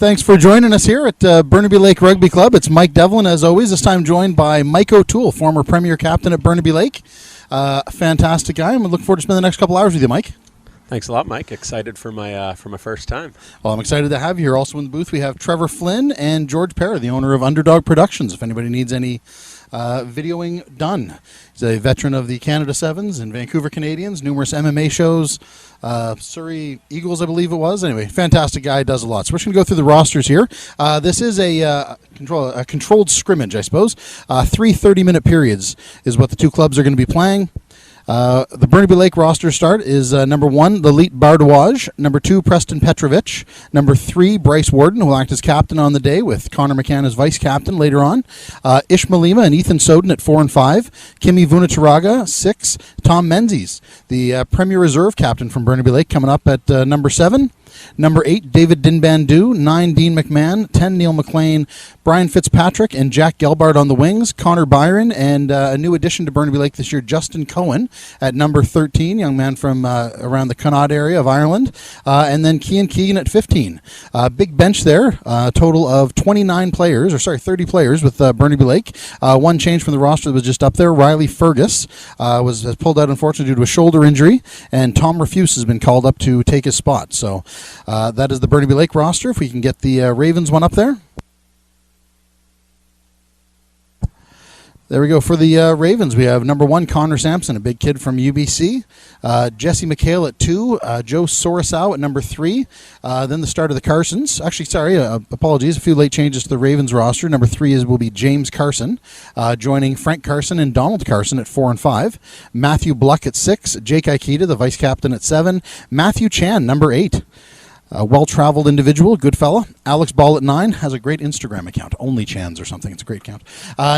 Thanks for joining us here at Burnaby Lake Rugby Club. It's Mike Devlin, as always, this time joined by Mike O'Toole, former Premier Captain at Burnaby Lake. Fantastic guy, and we look forward to spending the next couple hours with you, Mike. Thanks a lot, Mike. Excited for my first time. Well, I'm excited to have you here. Also in the booth, we have Trevor Flynn and George Tere, the owner of UnderDog Productions, if anybody needs any videoing done. He's a veteran of the Canada Sevens and Vancouver Canadians, numerous MMA shows, Surrey Eagles, I believe it was. Anyway, fantastic guy, does a lot. So we're just going to go through the rosters here. This is a controlled scrimmage, I suppose. 3 30-minute periods is what the two clubs are going to be playing. The Burnaby Lake roster start is number 1, Lalit Bardwaj, number 2, Preston Petrovic, number 3, Bryce Warden, who will act as captain on the day with Connor McCann as vice captain later on, Ishmael Lima and Ethan Soden at 4 and 5, Kimi Vunacharaga, 6, Tom Menzies, the Premier Reserve captain from Burnaby Lake, coming up at number 7. Number 8, David Dinbandu. 9, Dean McMahon. 10, Neil McLean. Brian Fitzpatrick and Jack Gelbard on the wings. Connor Byron and a new addition to Burnaby Lake this year, Justin Cohen at number 13, young man from around the Connaught area of Ireland. And then Cian Keegan at 15. Big bench there. Total of 30 players with Burnaby Lake. One change from the roster that was just up there. Riley Fergus was pulled out, unfortunately, due to a shoulder injury. And Tom Refuse has been called up to take his spot. So that is the Burnaby Lake roster. If we can get the Ravens one up there. There we go. For the Ravens, we have number 1, Connor Sampson, a big kid from UBC. Jesse McHale at 2. Joe Sorisow at number 3. Then the start of the Carsons. Actually, apologies. A few late changes to the Ravens roster. Number 3 will be James Carson, joining Frank Carson and Donald Carson at 4 and 5. Matthew Bluck at 6. Jake Aikita, the vice captain, at 7. Matthew Chan, number 8. A well-traveled individual, good fella. Alex Ball at 9, has a great Instagram account, Only Chans or something. It's a great account.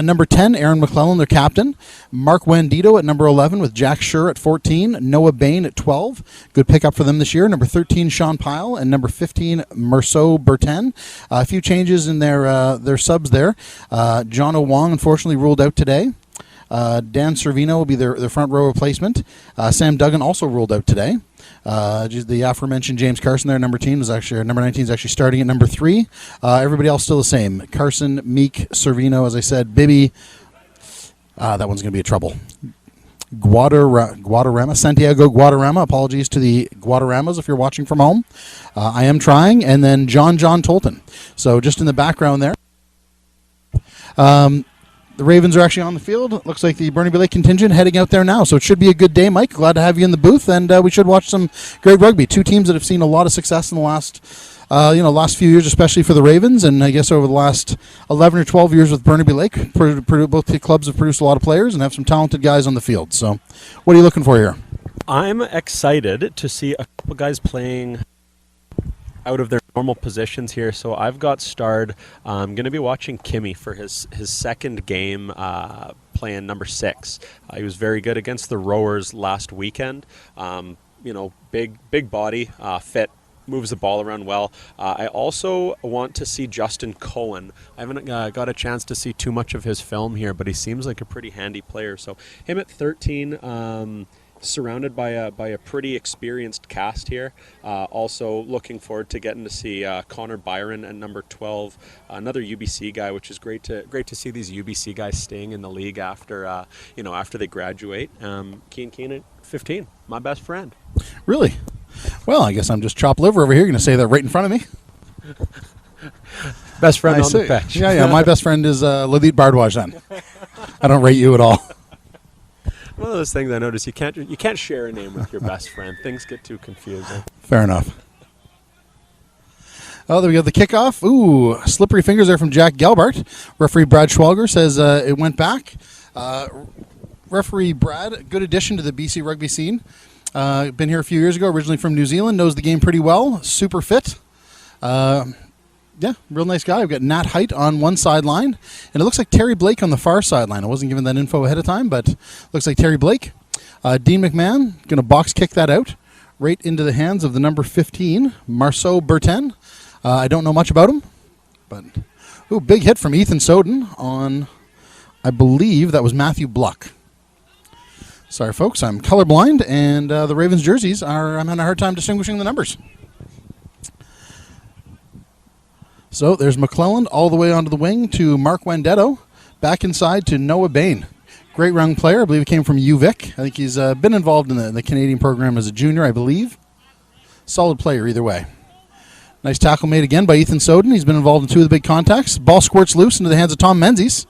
Number 10, Aaron McClellan, their captain. Mark Wandito at number 11 with Jack Schur at 14. Noah Bain at 12. Good pickup for them this year. Number 13, Sean Pyle, and number 15, Merceau Bertin. A few changes in their subs there. John O'Wong, unfortunately, ruled out today. Dan Servino will be their front row replacement. Sam Duggan also ruled out today. The aforementioned James Carson there, number 19 is actually starting at number 3. Everybody else still the same. Carson, Meek, Servino, as I said, Bibby. That one's going to be a trouble. Santiago Guadarrama. Apologies to the Guadarramas if you're watching from home. I am trying. And then John Tolton. So just in the background there. The Ravens are actually on the field. Looks like the Burnaby Lake contingent heading out there now. So it should be a good day, Mike. Glad to have you in the booth, and we should watch some great rugby. Two teams that have seen a lot of success in the last few years, especially for the Ravens, and I guess over the last 11 or 12 years with Burnaby Lake. Both the clubs have produced a lot of players and have some talented guys on the field. So what are you looking for here? I'm excited to see a couple guys playing out of their normal positions here. So I've got starred. I'm going to be watching Kimi for his second game playing number 6. He was very good against the Rowers last weekend. Big body, fit, moves the ball around well. I also want to see Justin Cohen. I haven't got a chance to see too much of his film here, but he seems like a pretty handy player. So him at 13, surrounded by a pretty experienced cast here. Also looking forward to getting to see Connor Byron at number 12, another UBC guy, which is great to see these UBC guys staying in the league after they graduate. Cian Keegan at 15, my best friend. Really? Well, I guess I'm just chopped liver over here. You're going to say that right in front of me? Best friend on the pitch. Yeah. My best friend is Lalit Bardwaj then. I don't rate you at all. One of those things I noticed, you can't share a name with your best friend. Things get too confusing. Fair enough. Oh, there we go. The kickoff. Ooh, slippery fingers there from Jack Gelbart. Referee Brad Schwalger says it went back. Referee Brad, good addition to the BC rugby scene. Been here a few years ago, originally from New Zealand. Knows the game pretty well. Super fit. Real nice guy. We've got Nat Hight on one sideline, and it looks like Terry Blake on the far sideline. I wasn't given that info ahead of time, but looks like Terry Blake. Dean McMahon going to box kick that out right into the hands of the number 15, Merceau Bertin. I don't know much about him, but big hit from Ethan Soden on, I believe that was Matthew Bluck. Sorry, folks, I'm colorblind, and the Ravens jerseys I'm having a hard time distinguishing the numbers. So there's McClelland all the way onto the wing to Mark Wendetto. Back inside to Noah Bain. Great young player. I believe he came from UVic. I think he's been involved in the Canadian program as a junior, I believe. Solid player either way. Nice tackle made again by Ethan Soden. He's been involved in 2 of the big contacts. Ball squirts loose into the hands of Tom Menzies.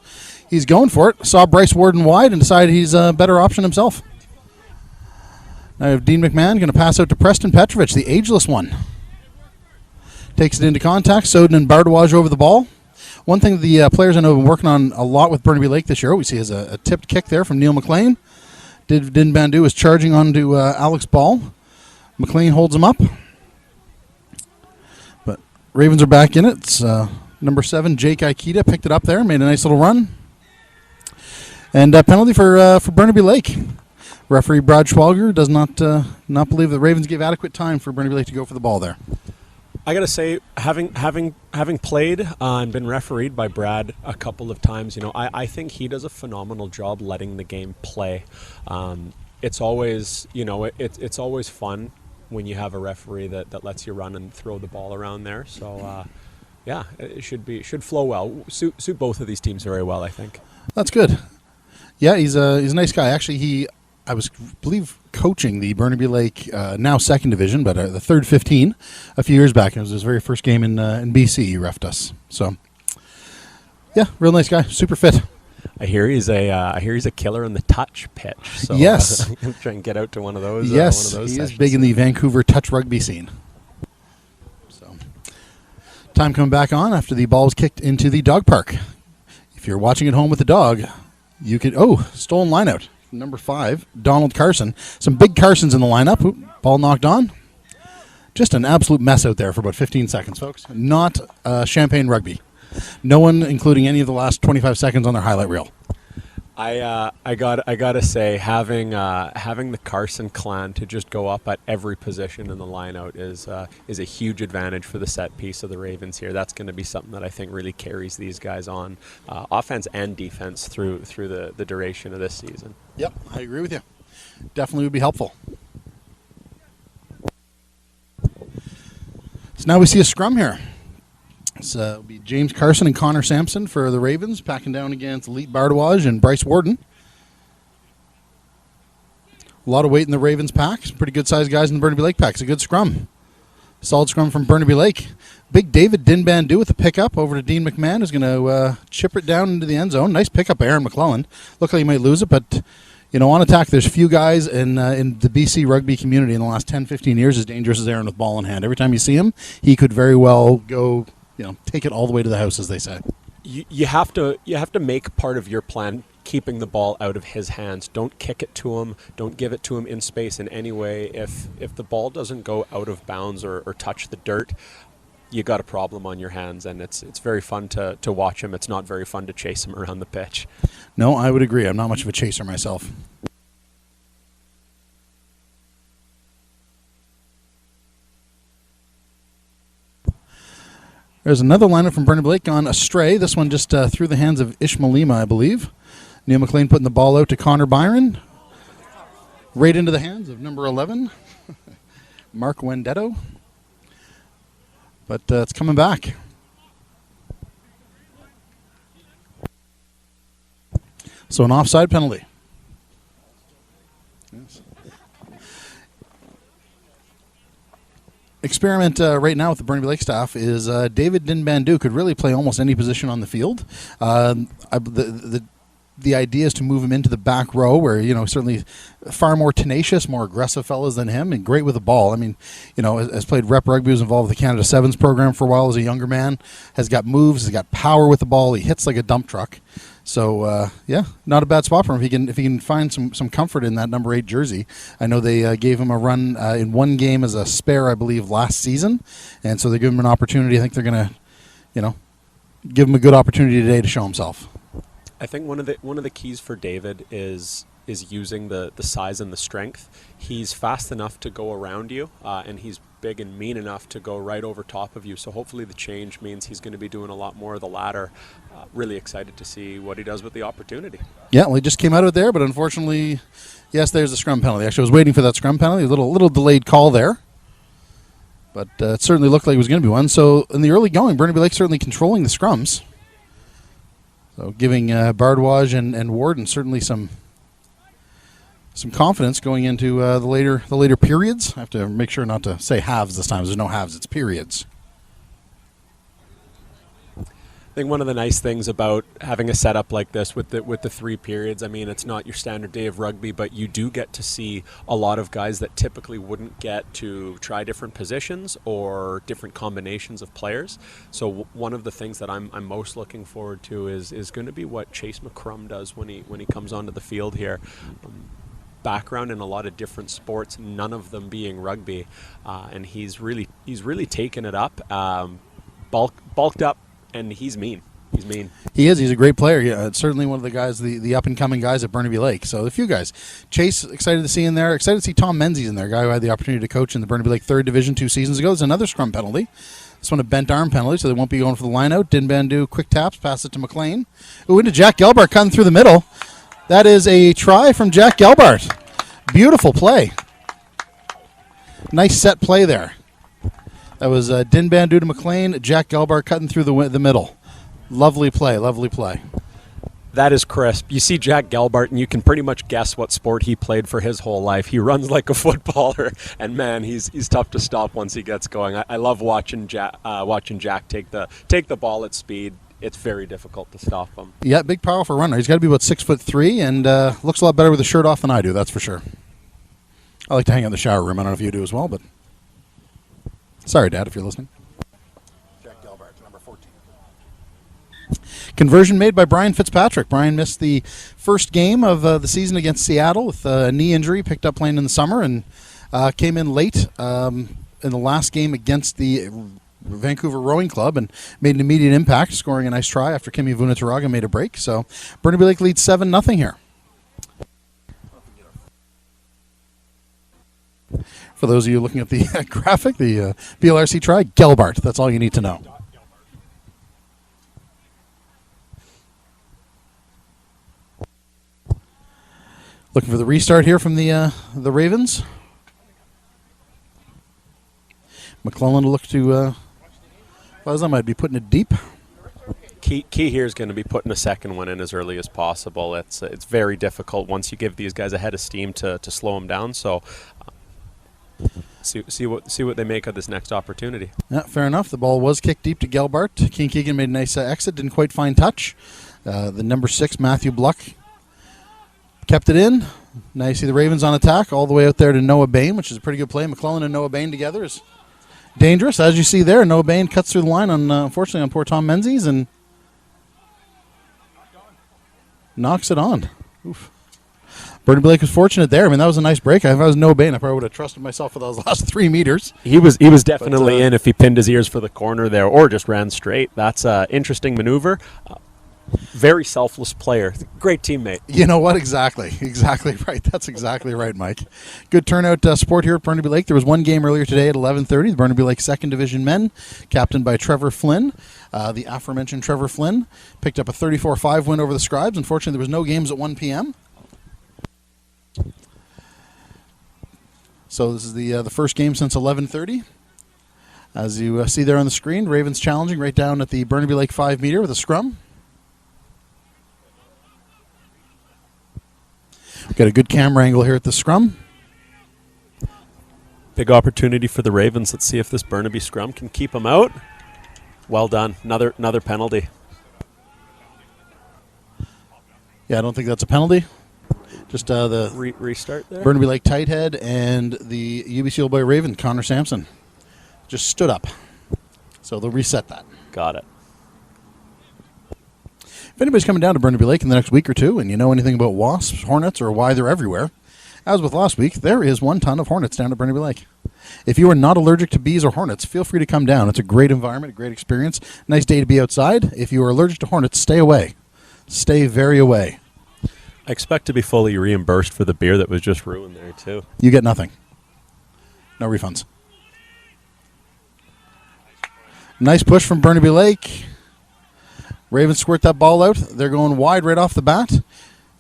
He's going for it. Saw Bryce Warden wide and decided he's a better option himself. Now we have Dean McMahon going to pass out to Preston Petrovich, the ageless one. Takes it into contact. Soden and Bardawaj over the ball. One thing the players I know have been working on a lot with Burnaby Lake this year, we see is a tipped kick there from Neil McLean. Din Bandu is charging onto Alex Ball. McLean holds him up. But Ravens are back in it. It's number 7, Jake Aikita, picked it up there, made a nice little run. And a penalty for Burnaby Lake. Referee Brad Schwalger does not believe the Ravens gave adequate time for Burnaby Lake to go for the ball there. I gotta say, having played and been refereed by Brad a couple of times, I think he does a phenomenal job letting the game play. It's always, it's always fun when you have a referee that lets you run and throw the ball around there. So, yeah, it should flow well. Suit both of these teams very well, I think. That's good. Yeah, he's a nice guy. Actually, I believe coaching the Burnaby Lake now 2nd division, but the 3rd 15 a few years back. It was his very first game in BC. He reffed us. So, yeah, real nice guy, super fit. I hear he's a killer in the touch pitch. So, yes, I'm trying to get out to one of those. Yes, he is big in the Vancouver touch rugby scene. So, time coming back on after the ball was kicked into the dog park. If you're watching at home with the dog, you could stolen line out. Number 5, Donald Carson. Some big Carsons in the lineup. Oop, ball knocked on. Just an absolute mess out there for about 15 seconds, folks. Not champagne rugby. No one, including any of the last 25 seconds on their highlight reel. I gotta say, having the Carson clan to just go up at every position in the lineout is a huge advantage for the set piece of the Ravens here. That's going to be something that I think really carries these guys on, offense and defense through the duration of this season. Yep, I agree with you. Definitely would be helpful. So now we see a scrum here. It'll be James Carson and Connor Sampson for the Ravens, packing down against Elite Bardawaj and Bryce Warden. A lot of weight in the Ravens pack. Some pretty good-sized guys in the Burnaby Lake pack. It's a good scrum. Solid scrum from Burnaby Lake. Big David Dinbandu with the pickup over to Dean McMahon, who's going to chipper it down into the end zone. Nice pickup, Aaron McClelland. Looked like he might lose it, but on attack, there's few guys in the BC rugby community in the last 10, 15 years as dangerous as Aaron with ball in hand. Every time you see him, he could very well go, take it all the way to the house, as they say. You have to make part of your plan keeping the ball out of his hands. Don't kick it to him. Don't give it to him in space in any way. If the ball doesn't go out of bounds or touch the dirt, you got a problem on your hands, and it's very fun to watch him. It's not very fun to chase him around the pitch. No, I would agree. I'm not much of a chaser myself. There's another lineup from Burnaby Lake gone astray. This one just through the hands of Ishmaelima, I believe. Neil McLean putting the ball out to Connor Byron. Right into the hands of number 11, Mark Wendetto. But it's coming back. So an offside penalty. Yes. Experiment right now with the Burnaby Lake staff is David Dinbandu could really play almost any position on the field. The idea is to move him into the back row where, certainly far more tenacious, more aggressive fellas than him, and great with the ball. I mean, has played rep rugby, was involved with the Canada Sevens program for a while as a younger man, has got moves, has got power with the ball, he hits like a dump truck. So, not a bad spot for him if he can find some comfort in that number 8 jersey. I know they gave him a run in one game as a spare, I believe, last season, and so they give him an opportunity. I think they're going to, give him a good opportunity today to show himself. I think one of the keys for David is using the size and the strength. He's fast enough to go around you, and he's big and mean enough to go right over top of you. So hopefully the change means he's going to be doing a lot more of the latter. Really excited to see what he does with the opportunity. Yeah, well, he just came out of it there, but unfortunately, yes, there's a scrum penalty. Actually, I was waiting for that scrum penalty. A little delayed call there. But it certainly looked like it was going to be one. So in the early going, Burnaby Lake certainly controlling the scrums. So giving Bardwaj and Warden certainly some confidence going into the later periods. I have to make sure not to say halves this time. There's no halves, it's periods. I think one of the nice things about having a setup like this with the 3 periods, I mean, it's not your standard day of rugby, but you do get to see a lot of guys that typically wouldn't get to try different positions or different combinations of players. So one of the things that I'm most looking forward to is going to be what Chase McCrum does when he comes onto the field here. Background in a lot of different sports, none of them being rugby, and he's really taken it up, bulked up. And he's mean. He's mean. He is. He's a great player. Yeah, certainly one of the guys, the up-and-coming guys at Burnaby Lake. So a few guys. Chase, excited to see in there. Excited to see Tom Menzies in there, a guy who had the opportunity to coach in the Burnaby Lake 3rd Division 2 seasons ago. There's another scrum penalty. This one a bent arm penalty, so they won't be going for the line-out. Dinbandu, quick taps, pass it to McLean. Ooh, into Jack Gelbart, cutting through the middle. That is a try from Jack Gelbart. Beautiful play. Nice set play there. That was Dinbandu to McLean, Jack Gelbart cutting through the middle. Lovely play, lovely play. That is crisp. You see Jack Gelbart, and you can pretty much guess what sport he played for his whole life. He runs like a footballer, and man, he's tough to stop once he gets going. I love watching Jack take the ball at speed. It's very difficult to stop him. Yeah, big, powerful runner. He's got to be about 6'3", and looks a lot better with a shirt off than I do. That's for sure. I like to hang out in the shower room. I don't know if you do as well, but. Sorry, Dad, if you're listening. Jack Gelbart, number 14. Conversion made by Brian Fitzpatrick. Brian missed the first game of the season against Seattle with a knee injury, picked up playing in the summer, and came in late in the last game against the Vancouver Rowing Club and made an immediate impact, scoring a nice try after Kimi Vunataraga made a break. So Burnaby Lake leads 7-0 here. For those of you looking at the graphic, the BLRC try, Gelbart. That's all you need to know. Looking for the restart here from the Ravens. McClellan will look to, I might be putting it deep. Key here is going to be putting a second one in as early as possible. It's very difficult once you give these guys a head of steam to slow them down. So. See what they make of this next opportunity. Yeah, fair enough. The ball was kicked deep to Gelbart. King Keegan made a nice exit, didn't quite find touch. The number 6, Matthew Bluck, kept it in. Now you see the Ravens on attack all the way out there to Noah Bain, which is a pretty good play. McClellan and Noah Bain together is dangerous. As you see there, Noah Bain cuts through the line, unfortunately, on poor Tom Menzies and knocks it on. Oof. Burnaby Lake was fortunate there. I mean, that was a nice break. If I was Noah Bain, I probably would have trusted myself for those last 3 meters. He was definitely in if he pinned his ears for the corner there or just ran straight. That's an interesting maneuver. Very selfless player. Great teammate. You know what? Exactly right. That's exactly right, Mike. Good turnout support here at Burnaby Lake. There was one game earlier today at 11:30. The Burnaby Lake 2nd Division men, captained by Trevor Flynn. The aforementioned Trevor Flynn picked up a 34-5 win over the Scribes. Unfortunately, there was no games at 1 p.m. So this is the first game since 11:30. As you see there on the screen, Ravens challenging right down at the Burnaby Lake 5 meter with a scrum. We've got a good camera angle here at the scrum. Big opportunity for the Ravens. Let's see if this Burnaby scrum can keep them out. Well done. Another penalty. Yeah, I don't think that's a penalty. Just the restart there. Burnaby Lake tight head and the UBCOB Raven, Connor Sampson, just stood up. So they'll reset that. Got it. If anybody's coming down to Burnaby Lake in the next week or two and you know anything about wasps, hornets, or why they're everywhere, as with last week, there is 1 ton of hornets down at Burnaby Lake. If you are not allergic to bees or hornets, feel free to come down. It's a great environment, a great experience. Nice day to be outside. If you are allergic to hornets, stay away. Stay very away. I expect to be fully reimbursed for the beer that was just ruined there, too. You get nothing. No refunds. Nice push from Burnaby Lake. Ravens squirt that ball out. They're going wide right off the bat.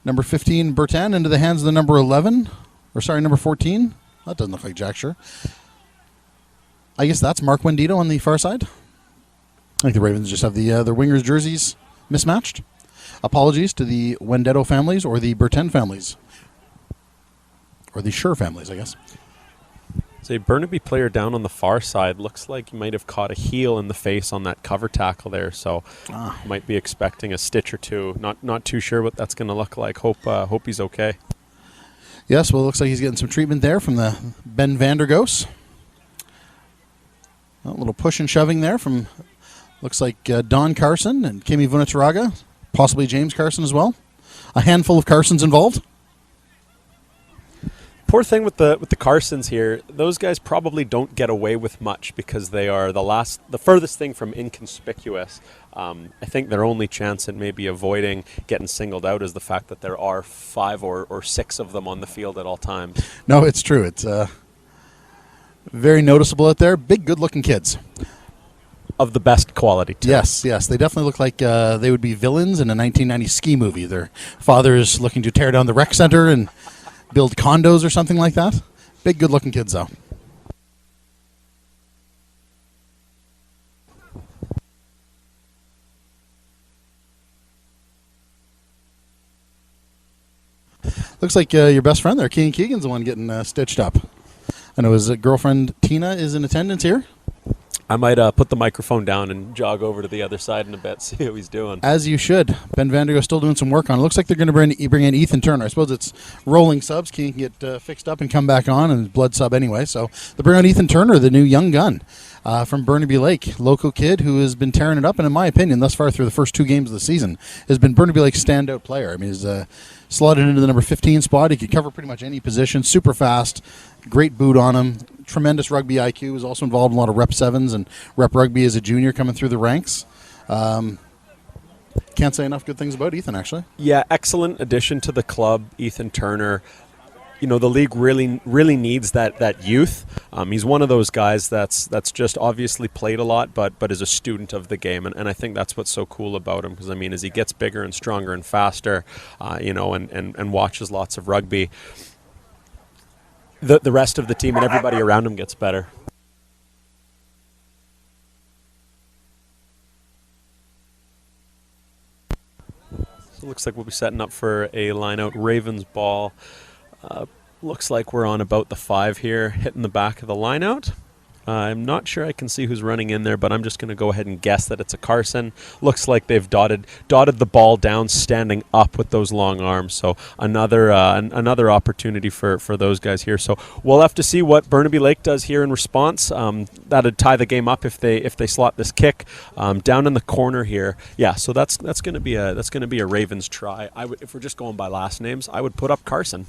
Number 15, Bertin, into the hands of the number 11. Or sorry, number 14. That doesn't look like Jack, sure. I guess that's Mark Wendito on the far side. I think the Ravens just have their wingers' jerseys mismatched. Apologies to the Wendetto families or the Berten families. Or the Schur families, I guess. So a Burnaby player down on the far side looks like he might have caught a heel in the face on that cover tackle there, so might be expecting a stitch or two. Not too sure what that's going to look like. Hope he's okay. Yes, well, it looks like he's getting some treatment there from the Ben Vandergoos. A little push and shoving there from, looks like Don Carson and Kimi Vunataraga, possibly James Carson as well. A handful of Carsons involved. Poor thing with the Carsons here, those guys probably don't get away with much because they are the furthest thing from inconspicuous. I think their only chance at maybe avoiding getting singled out is the fact that there are 5 or 6 of them on the field at all times. No, it's true. It's very noticeable out there. Big, good-looking kids. Of the best quality, too. Yes. They definitely look like they would be villains in a 1990 ski movie. Their father is looking to tear down the rec center and build condos or something like that. Big, good-looking kids, though. Looks like your best friend there, Keegan Keegan's the one getting stitched up. I know his girlfriend Tina is in attendance here. I might put the microphone down and jog over to the other side in a bit, see how he's doing. As you should. Ben Vandergo still doing some work on it. Looks like they're going to bring in Ethan Turner. I suppose it's rolling subs. Keegan can get fixed up and come back on, and blood sub anyway. So they bring on Ethan Turner, the new young gun from Burnaby Lake. Local kid who has been tearing it up, and in my opinion, thus far through the first 2 games of the season, has been Burnaby Lake's standout player. I mean, he's slotted into the number 15 spot. He could cover pretty much any position. Super fast. Great boot on him. Tremendous rugby IQ. Was also involved in a lot of rep 7s and rep rugby as a junior coming through the ranks. Can't say enough good things about Ethan, actually. Yeah, excellent addition to the club, Ethan Turner. You know, the league really needs that youth. He's one of those guys that's just obviously played a lot, but is a student of the game, and I think that's what's so cool about him. Because I mean, as he gets bigger and stronger and faster, and watches lots of rugby, the rest of the team and everybody around him gets better. So it looks like we'll be setting up for a line-out Ravens ball. Looks like we're on about the 5 here, hitting the back of the line-out. I'm not sure I can see who's running in there, but I'm just going to go ahead and guess that it's a Carson. Looks like they've dotted the ball down, standing up with those long arms. So another opportunity for those guys here. So we'll have to see what Burnaby Lake does here in response. That'd tie the game up if they slot this kick down in the corner here. Yeah, so that's going to be a Ravens try. If we're just going by last names, I would put up Carson.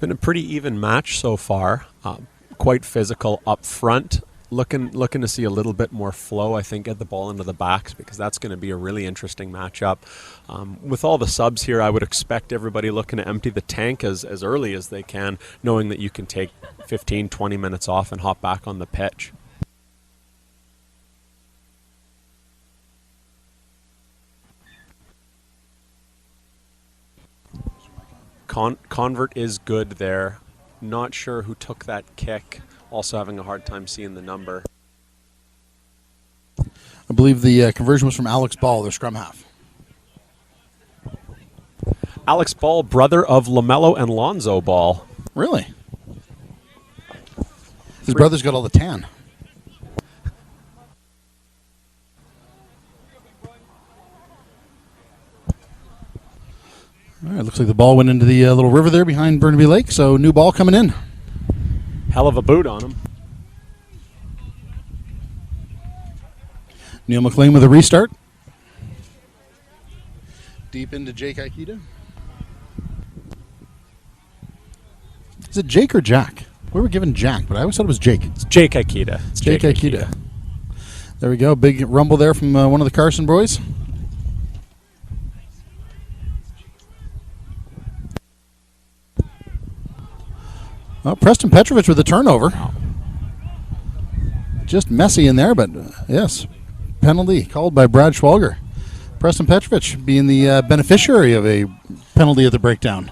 Been a pretty even match so far. Quite physical up front. Looking to see a little bit more flow, I think, get the ball into the backs, because that's going to be a really interesting matchup. With all the subs here, I would expect everybody looking to empty the tank as early as they can, knowing that you can take 15, 20 minutes off and hop back on the pitch. Convert is good there. Not sure who took that kick. Also having a hard time seeing the number. I believe the conversion was from Alex Ball, their scrum half. Alex Ball, brother of LaMelo and Lonzo Ball. Really? His brother's got all the tan. All right, looks like the ball went into the little river there behind Burnaby Lake, so new ball coming in. Hell of a boot on him. Neil McLean with a restart. Deep into Jake Aikida. Is it Jake or Jack? We were given Jack, but I always thought it was Jake. It's Jake Aikida. It's Jake Aikida. There we go. Big rumble there from one of the Carson boys. Preston Petrovich with a turnover. just messy in there, but yes, penalty called by Brad Schwalger. Preston Petrovic being the beneficiary of a penalty at the breakdown.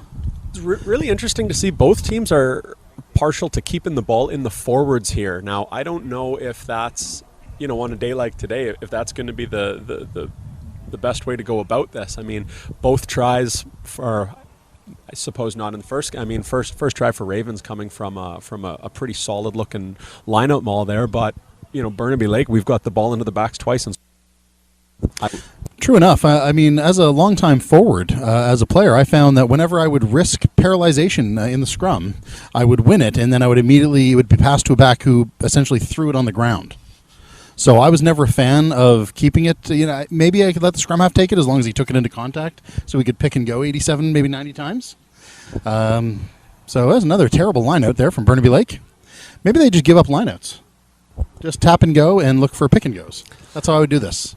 It's really interesting to see both teams are partial to keeping the ball in the forwards here. Now, I don't know if that's, on a day like today, if that's going to be the best way to go about this. I mean, both tries for, I suppose not in the first. I mean, first try for Ravens coming from a pretty solid looking lineout maul there, but Burnaby Lake, we've got the ball into the backs twice. And True enough. I mean, as a longtime forward, as a player, I found that whenever I would risk paralyzation in the scrum, I would win it, and then it would be passed to a back who essentially threw it on the ground. So I was never a fan of keeping it. Maybe I could let the scrum half take it as long as he took it into contact, so we could pick and go 87, maybe 90 times. So that's another terrible line out there from Burnaby Lake. Maybe they just give up lineouts. Just tap and go and look for pick and goes. That's how I would do this.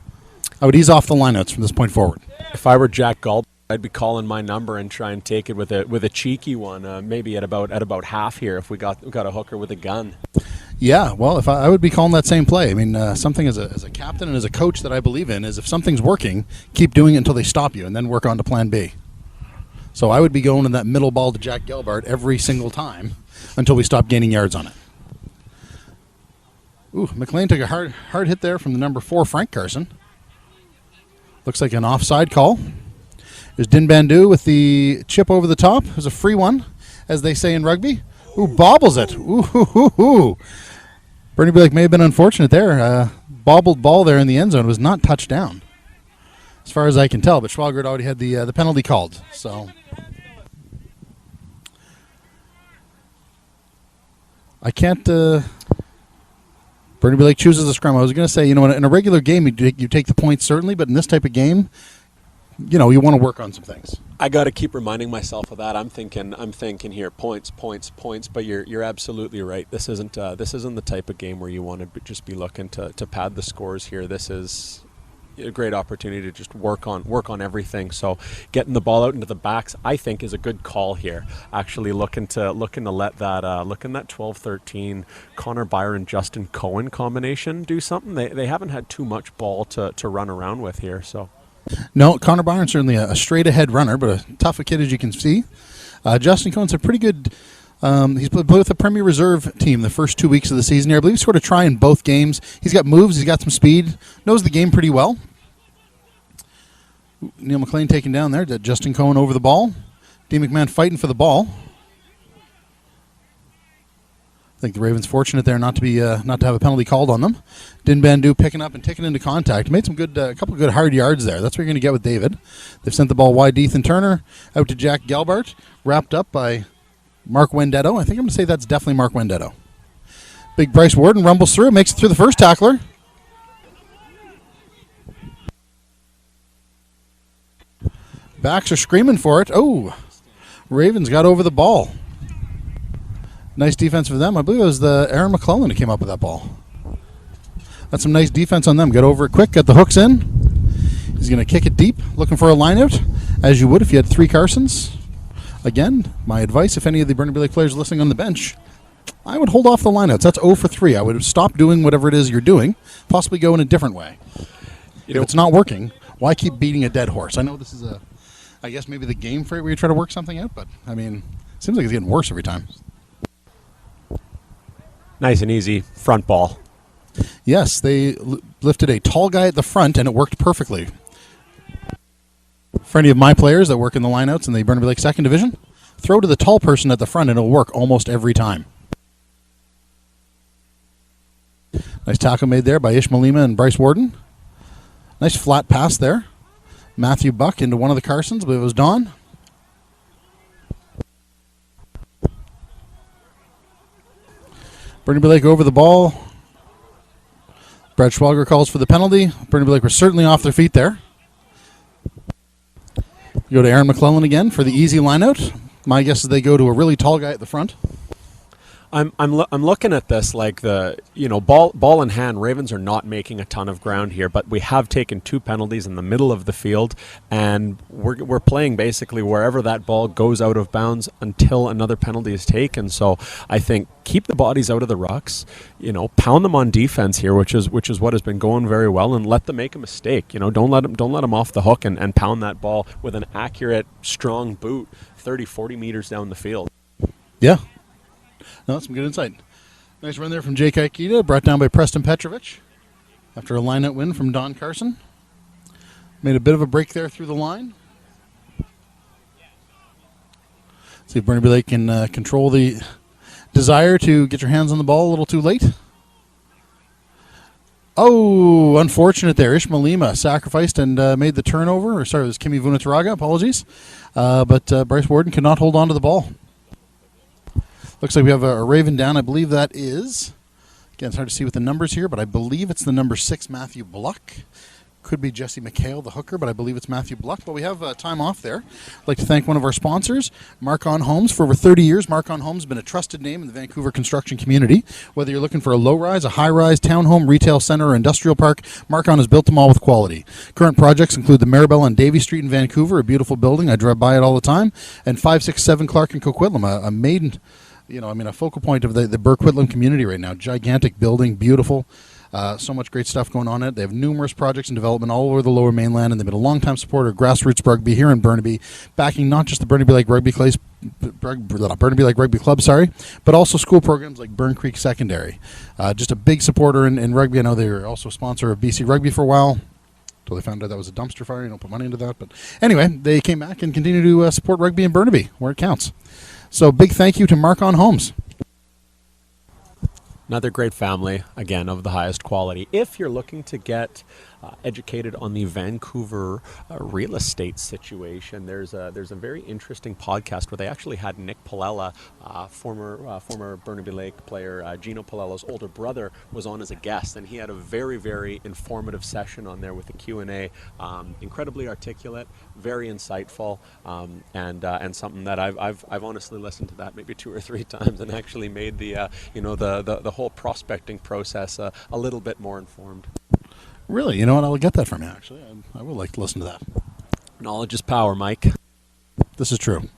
I would ease off the lineouts from this point forward. If I were Jack Gall, I'd be calling my number and try and take it with a cheeky one, maybe at about half here if we got a hooker with a gun. Yeah, well, if I would be calling that same play. I mean, something as a captain and as a coach that I believe in is if something's working, keep doing it until they stop you, and then work on to Plan B. So I would be going in that middle ball to Jack Gelbart every single time until we stop gaining yards on it. Ooh, McLean took a hard hit there from the number 4, Frank Carson. Looks like an offside call. There's Din Bandu with the chip over the top. It was a free one, as they say in rugby. Ooh, bobbles it. Ooh. Burnaby Lake may have been unfortunate there. Bobbled ball there in the end zone was not touched down, as far as I can tell. But Schwalger had already had the penalty called. So I can't. Burnaby Lake chooses the scrum. I was going to say, in a regular game, you take the points certainly, but in this type of game, you want to work on some things. I got to keep reminding myself of that. I'm thinking here points, but you're absolutely right. This isn't the type of game where you want to just be looking to pad the scores here. This is a great opportunity to just work on everything. So getting the ball out into the backs, I think, is a good call here. Actually looking to let that 12-13 Connor Byron Justin Cohen combination do something. They haven't had too much ball to run around with here. So no, Connor Byron's certainly a straight ahead runner, but a tough a kid as you can see. Justin Cohen's a pretty good. He's played with the Premier Reserve team the first 2 weeks of the season here. I believe he's scored a try in both games. He's got moves. He's got some speed. Knows the game pretty well. Neil McLean taken down there. Justin Cohen over the ball. Dean McMahon fighting for the ball. I think the Ravens fortunate there not to have a penalty called on them. Din Bandu picking up and taking into contact. Made some good, a couple good hard yards there. That's what you're going to get with David. They've sent the ball wide to Ethan Turner, out to Jack Gelbart, wrapped up by Mark Wendetto. I think I'm going to say that's definitely Mark Wendetto. Big Bryce Warden rumbles through, makes it through the first tackler. Backs are screaming for it. Oh, Ravens got over the ball. Nice defense for them. I believe it was the Aaron McClellan who came up with that ball. That's some nice defense on them. Got over it quick, got the hooks in. He's going to kick it deep, looking for a lineout, as you would if you had 3 Carsons. Again, my advice, if any of the Burnaby Lake players listening on the bench, I would hold off the lineouts. That's 0 for 3. I would stop doing whatever it is you're doing, possibly go in a different way. If it's not working, why keep beating a dead horse? I know this is I guess maybe the game for it where you try to work something out, but, I mean, it seems like it's getting worse every time. Nice and easy front ball. Yes, they lifted a tall guy at the front, and it worked perfectly. For any of my players that work in the lineouts in the Burnaby Lake 2nd Division, throw to the tall person at the front, and it'll work almost every time. Nice tackle made there by Ishmael Lima and Bryce Warden. Nice flat pass there. Matthew Buck into one of the Carsons, but it was Don. Burnaby Lake over the ball. Brad Schwalger calls for the penalty. Burnaby Lake were certainly off their feet there. Go to Aaron McClellan again for the easy lineout. My guess is they go to a really tall guy at the front. I'm looking at this like ball in hand. Ravens are not making a ton of ground here, but we have taken 2 penalties in the middle of the field, and we're playing basically wherever that ball goes out of bounds until another penalty is taken. So I think keep the bodies out of the rucks, pound them on defense here, which is what has been going very well, and let them make a mistake. Don't let them off the hook and pound that ball with an accurate, strong boot 30, 40 meters down the field. Yeah. No, that's some good insight. Nice run there from Jake Aikita, brought down by Preston Petrovic after a line-out win from Don Carson. Made a bit of a break there through the line. See if Burnaby Lake can control the desire to get your hands on the ball a little too late. Oh, unfortunate there. Ishmael Lima sacrificed and made the turnover. Or sorry, it was Kimi Vunataraga, apologies. But Bryce Warden could not hold on to the ball. Looks like we have a Raven down. I believe that is, again, it's hard to see with the numbers here, but I believe it's the number 6, Matthew Bluck. Could be Jesse McHale, the hooker, but I believe it's Matthew Bluck. But we have time off there. I'd like to thank one of our sponsors, Marcon Homes. For over 30 years, Marcon Homes has been a trusted name in the Vancouver construction community. Whether you're looking for a low-rise, a high-rise, townhome, retail center, or industrial park, Marcon has built them all with quality. Current projects include the Maribel on Davie Street in Vancouver, a beautiful building. I drive by it all the time, and 567 Clark and Coquitlam, a maiden... a focal point of the Burquitlam community right now. Gigantic building, beautiful. So much great stuff going on in it. They have numerous projects in development all over the Lower Mainland, and they've been a long-time supporter of grassroots rugby here in Burnaby, backing not just the Burnaby Lake Rugby Club, but also school programs like Burn Creek Secondary. Just a big supporter in rugby. I know they were also a sponsor of BC Rugby for a while. Until they found out that was a dumpster fire. You don't put money into that. But anyway, they came back and continue to support rugby in Burnaby, where it counts. So big thank you to Marcon Homes. Another great family, again, of the highest quality. If you're looking to get educated on the Vancouver real estate situation, there's a very interesting podcast where they actually had Nick Palella, former Burnaby Lake player, Gino Palella's older brother, was on as a guest, and he had a very, very informative session on there with a Q&A. Incredibly articulate, very insightful, and something that I've honestly listened to that maybe 2 or 3 times and actually made the whole prospecting process a little bit more informed. Really? You know what? I'll get that from you, actually. I would like to listen to that. Knowledge is power, Mike. This is true.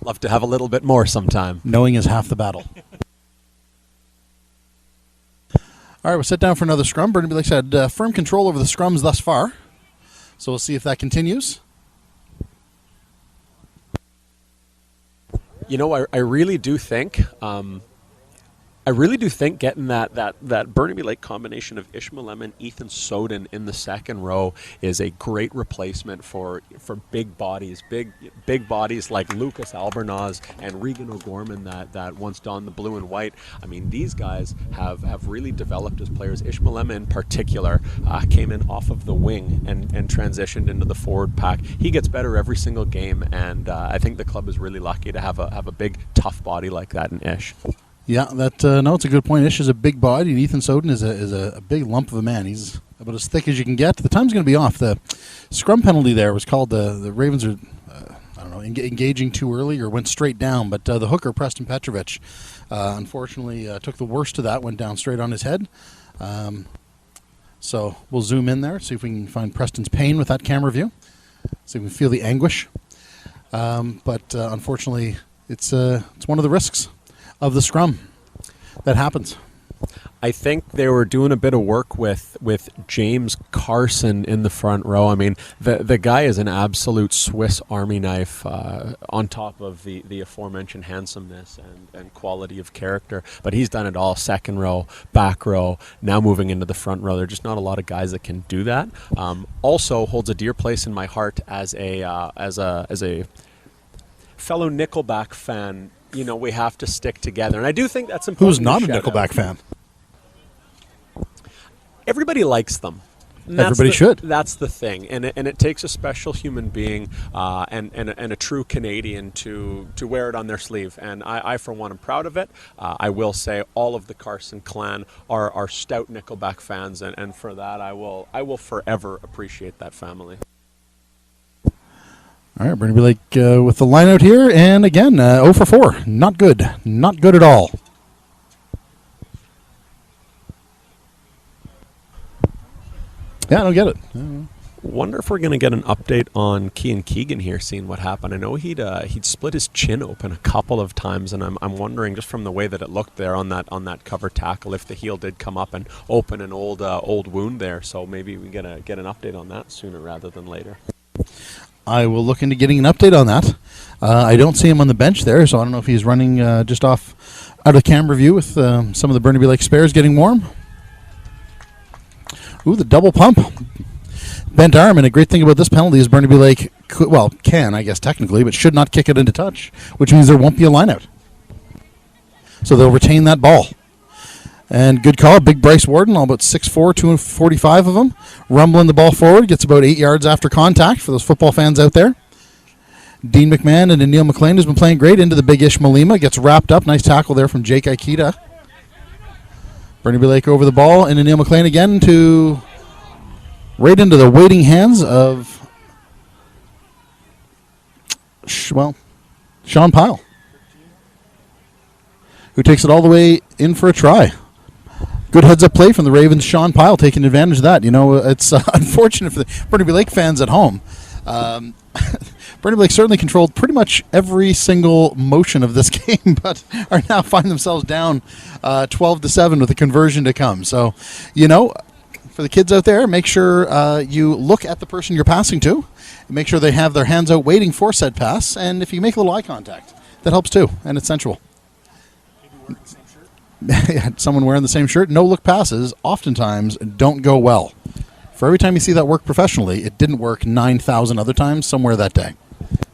Love to have a little bit more sometime. Knowing is half the battle. All right, we'll sit down for another scrum. Burnaby Lake's had firm control over the scrums thus far. So we'll see if that continues. I really do think... getting that Burnaby Lake combination of Ishmael Lemon, Ethan Soden in the second row is a great replacement for big bodies like Lucas Albornoz and Regan O'Gorman that once donned the blue and white. I mean, these guys have really developed as players. Ishmael Lemon in particular came in off of the wing and transitioned into the forward pack. He gets better every single game, and I think the club is really lucky to have a big, tough body like that in Ish. Yeah, it's a good point. Ish is a big body, and Ethan Soden is a big lump of a man. He's about as thick as you can get. The time's going to be off. The scrum penalty there was called the Ravens are, engaging too early or went straight down. But the hooker, Preston Petrovic, unfortunately took the worst of that, went down straight on his head. So we'll zoom in there, see if we can find Preston's pain with that camera view. See if we can feel the anguish. But unfortunately, it's one of the risks of the scrum that happens. I think they were doing a bit of work with James Carson in the front row. I mean, the guy is an absolute Swiss Army knife on top of the aforementioned handsomeness and quality of character. But he's done it all: second row, back row, now moving into the front row. There are just not a lot of guys that can do that. Also holds a dear place in my heart as a fellow Nickelback fan. We have to stick together. And I do think that's important. Who's not a Nickelback fan? Everybody likes them. Everybody should. That's the thing. And it takes a special human being and a true Canadian to wear it on their sleeve. And I for one, am proud of it. I will say all of the Carson clan are stout Nickelback fans. And for that, I will forever appreciate that family. All right, Burnaby Lake with the line out here, and again, 0 for 4. Not good. Not good at all. Yeah, I don't get it. Wonder if we're going to get an update on Cian Keegan here, seeing what happened. I know he'd split his chin open a couple of times, and I'm wondering, just from the way that it looked there on that cover tackle, if the heel did come up and open an old wound there. So maybe we get an update on that sooner rather than later. I will look into getting an update on that. I don't see him on the bench there, so I don't know if he's running just off out of camera view with some of the Burnaby Lake spares getting warm. Ooh, the double pump. Bent arm, and a great thing about this penalty is Burnaby Lake can, I guess technically, but should not kick it into touch, which means there won't be a lineout. So they'll retain that ball. And good call, big Bryce Warden, all about 6'4", 245 of him, rumbling the ball forward, gets about 8 yards after contact for those football fans out there. Dean McMahon and Neil McLean has been playing great into the big Ish Malima, gets wrapped up, nice tackle there from Jake Aikita. Burnaby Lake over the ball, and Neil McLean again to right into the waiting hands of Sean Pyle, who takes it all the way in for a try. Good heads-up play from the Ravens. Sean Pyle taking advantage of that. You know, it's unfortunate for the Burnaby Lake fans at home. Burnaby Lake certainly controlled pretty much every single motion of this game, but are now find themselves down 12-7 with a conversion to come. So, you know, for the kids out there, make sure you look at the person you're passing to. Make sure they have their hands out waiting for said pass. And if you make a little eye contact, that helps too. And it's sensual. Someone wearing the same shirt. No-look passes oftentimes don't go well. For every time you see that work professionally, it didn't work 9,000 other times somewhere that day.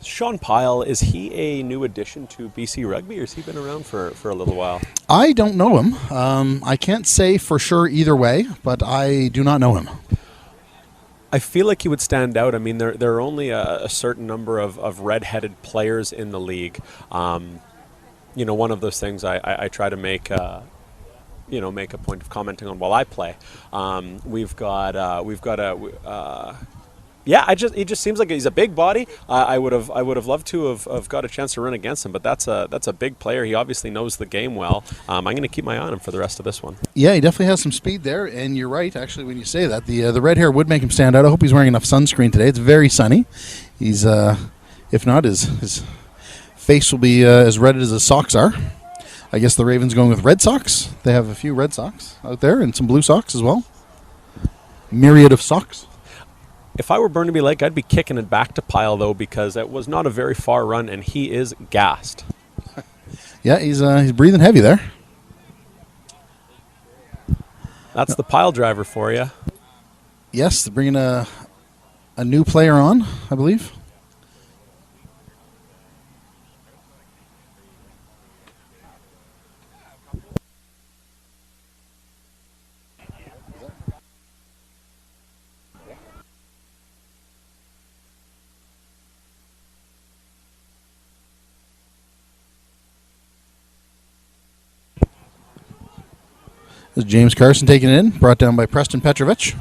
Sean Pyle, is he a new addition to BC Rugby, or has he been around for a little while? I don't know him. I can't say for sure either way, but I do not know him. I feel like he would stand out. I mean, there are only a certain number of red-headed players in the league. You know, one of those things I try to make make a point of commenting on while I play. He just seems like he's a big body. I would have loved to have got a chance to run against him, but that's a big player. He obviously knows the game well. I'm going to keep my eye on him for the rest of this one. Yeah, he definitely has some speed there, and you're right, actually, when you say that. The red hair would make him stand out. I hope he's wearing enough sunscreen today. It's very sunny. He's, if not, his face will be as red as his socks are. I guess the Ravens going with red socks. They have a few red socks out there and some blue socks as well. Myriad of socks. If I were Burnaby Lake, I'd be kicking it back to Pyle, though, because it was not a very far run, and he is gassed. Yeah, he's breathing heavy there. That's the Pyle driver for you. Yes, they're bringing a new player on, I believe. This is James Carson taking it in, brought down by Preston Petrovich.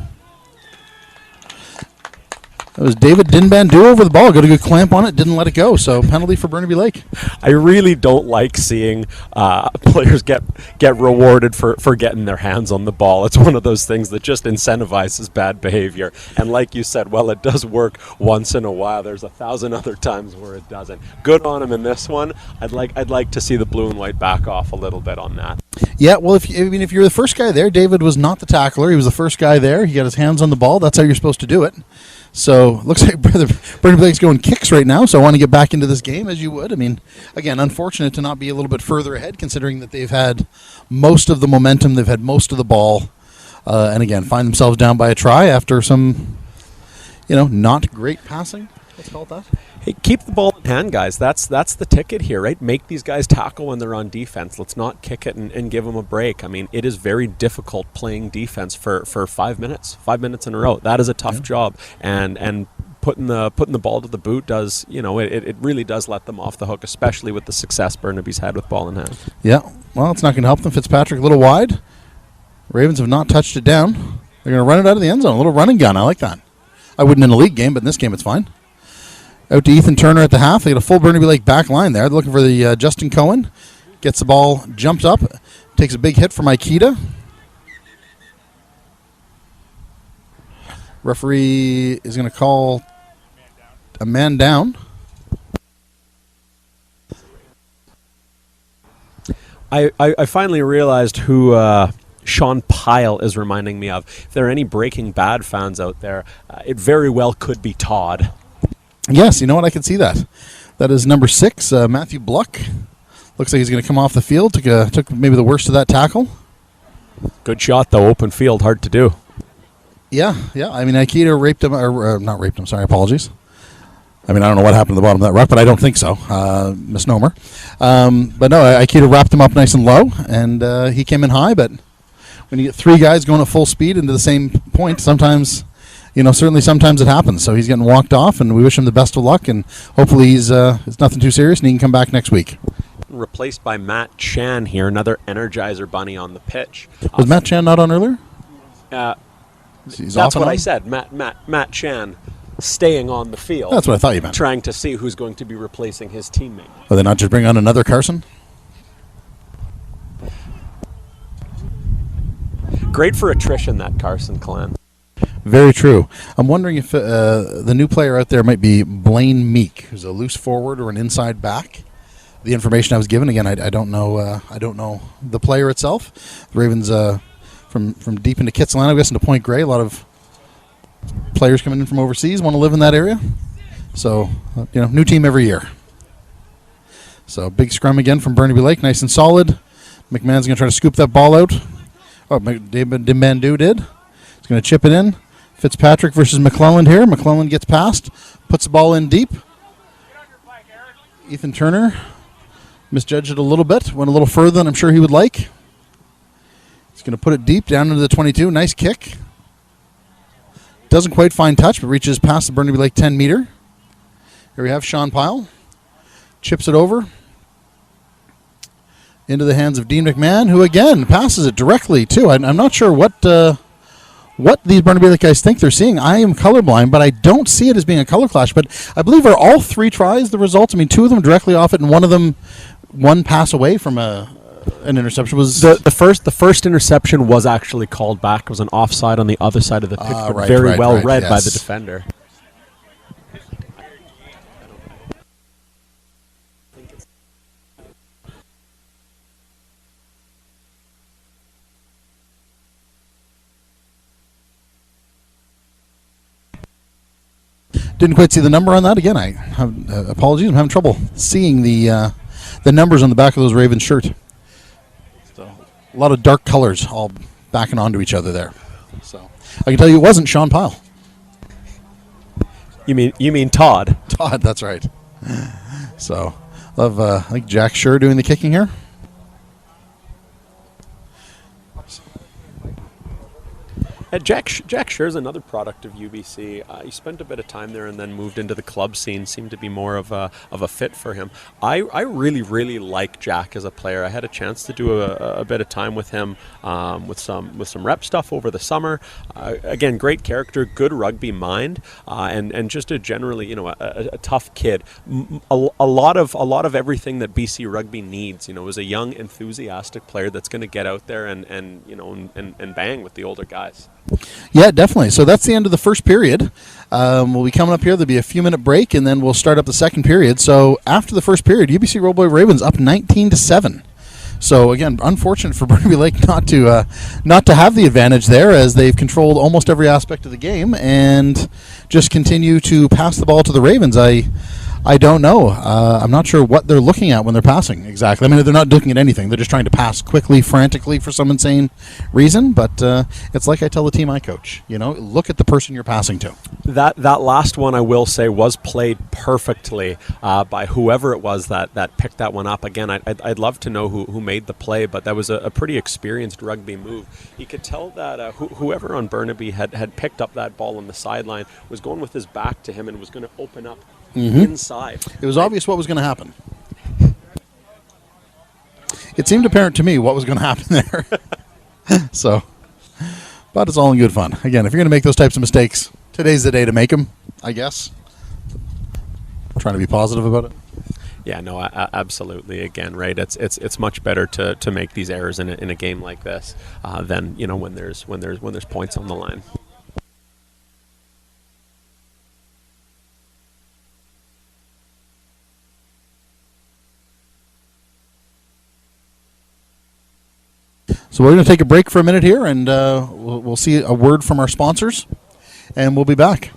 That was David Dinbandu over the ball. Got a good clamp on it, didn't let it go. So penalty for Burnaby Lake. I really don't like seeing players get rewarded for getting their hands on the ball. It's one of those things that just incentivizes bad behavior. And like you said, well, it does work once in a while. There's 1,000 other times where it doesn't. Good on him in this one. I'd like to see the blue and white back off a little bit on that. Yeah, well, if you're the first guy there, David was not the tackler. He was the first guy there. He got his hands on the ball. That's how you're supposed to do it. So looks like Burnaby Lake's going kicks right now, so I want to get back into this game as you would. I mean, again, unfortunate to not be a little bit further ahead considering that they've had most of the momentum, they've had most of the ball, and again, find themselves down by a try after some, not great passing. Let's call it that. Hey, keep the ball in hand, guys. That's the ticket here, right? Make these guys tackle when they're on defense. Let's not kick it and give them a break. I mean, it is very difficult playing defense for 5 minutes. 5 minutes in a row. That is a tough job. And putting the ball to the boot does, it really does let them off the hook, especially with the success Burnaby's had with ball in hand. Yeah, well, it's not going to help them. Fitzpatrick a little wide. Ravens have not touched it down. They're going to run it out of the end zone. A little running gun. I like that. I wouldn't in a league game, but in this game it's fine. Out to Ethan Turner at the half. They got a full Burnaby Lake back line there. They're looking for the Justin Cohen. Gets the ball, jumps up, takes a big hit from Ikeda. Referee is going to call a man down. I finally realized who Sean Pyle is reminding me of. If there are any Breaking Bad fans out there, it very well could be Todd. Yes, you know what? I can see that. That is number 6, Matthew Bluck. Looks like he's going to come off the field. Took maybe the worst of that tackle. Good shot, though. Open field, hard to do. Yeah. I mean, Ikeda raped him, or not raped him, sorry, apologies. I mean, I don't know what happened at the bottom of that ruck, but I don't think so. Misnomer. But no, Ikeda wrapped him up nice and low, and he came in high, but when you get 3 guys going at full speed into the same point, sometimes, certainly sometimes it happens. So he's getting walked off, and we wish him the best of luck, and hopefully it's nothing too serious, and he can come back next week. Replaced by Matt Chan here, another Energizer bunny on the pitch. Was Matt Chan not on earlier? That's what I said. Matt Chan staying on the field. That's what I thought you meant. Trying to see who's going to be replacing his teammate. Will they not just bring on another Carson? Great for attrition, that Carson clan. Very true. I'm wondering if the new player out there might be Blaine Meek, who's a loose forward or an inside back. The information I was given, again, I don't know. I don't know the player itself. The Ravens, from deep into Kitsilano, I guess into Point Grey, a lot of players coming in from overseas want to live in that area. So, new team every year. So, big scrum again from Burnaby Lake, nice and solid. McMahon's going to try to scoop that ball out. Oh, David Demandu did. He's going to chip it in. Fitzpatrick versus McClelland here. McClelland gets past, puts the ball in deep. Ethan Turner misjudged it a little bit, went a little further than I'm sure he would like. He's going to put it deep down into the 22. Nice kick. Doesn't quite find touch, but reaches past the Burnaby Lake 10-meter. Here we have Sean Pyle. Chips it over into the hands of Dean McMahon, who again passes it directly too. I'm not sure what these Burnaby Lake guys think they're seeing. I am colorblind, but I don't see it as being a color clash. But I believe are all 3 tries the results. I mean, 2 of them directly off it, and one pass away from an interception. Was the first interception was actually called back. It was an offside on the other side of the pitch, but very well read by the defender. Didn't quite see the number on that. Again, I have apologies. I'm having trouble seeing the numbers on the back of those Ravens shirt. So, a lot of dark colors all backing onto each other there. So I can tell you it wasn't Sean Pyle. You mean Todd? Todd, that's right. So love I think Jack Schur doing the kicking here. Jack Schur is another product of UBC. He spent a bit of time there and then moved into the club scene. Seemed to be more of a fit for him. I really, really like Jack as a player. I had a chance to do a bit of time with him with some rep stuff over the summer. Again, great character, good rugby mind, and just a generally a tough kid. A lot of everything that BC rugby needs. Was a young, enthusiastic player that's going to get out there and bang with the older guys. Yeah, definitely. So that's the end of the first period. We'll be coming up here. There'll be a few-minute break, and then we'll start up the second period. So after the first period, UBC Rollboy Ravens up 19-7. So again, unfortunate for Burnaby Lake not to have the advantage there, as they've controlled almost every aspect of the game and just continue to pass the ball to the Ravens. I don't know. I'm not sure what they're looking at when they're passing exactly. I mean, they're not looking at anything. They're just trying to pass quickly, frantically for some insane reason. But it's like I tell the team I coach, look at the person you're passing to. That last one, I will say, was played perfectly by whoever it was that picked that one up. Again, I'd love to know who made the play, but that was a pretty experienced rugby move. You could tell that whoever on Burnaby had picked up that ball on the sideline was going with his back to him and was going to open up inside. It was obvious what was going to happen. It seemed apparent to me what was going to happen there. So, but it's all in good fun. Again, if you're going to make those types of mistakes, today's the day to make them, I guess. trying to be positive about it. Yeah, no, absolutely. Again, right? It's much better to make these errors in a game like this than when there's points on the line. So we're going to take a break for a minute here, and we'll see a word from our sponsors, and we'll be back.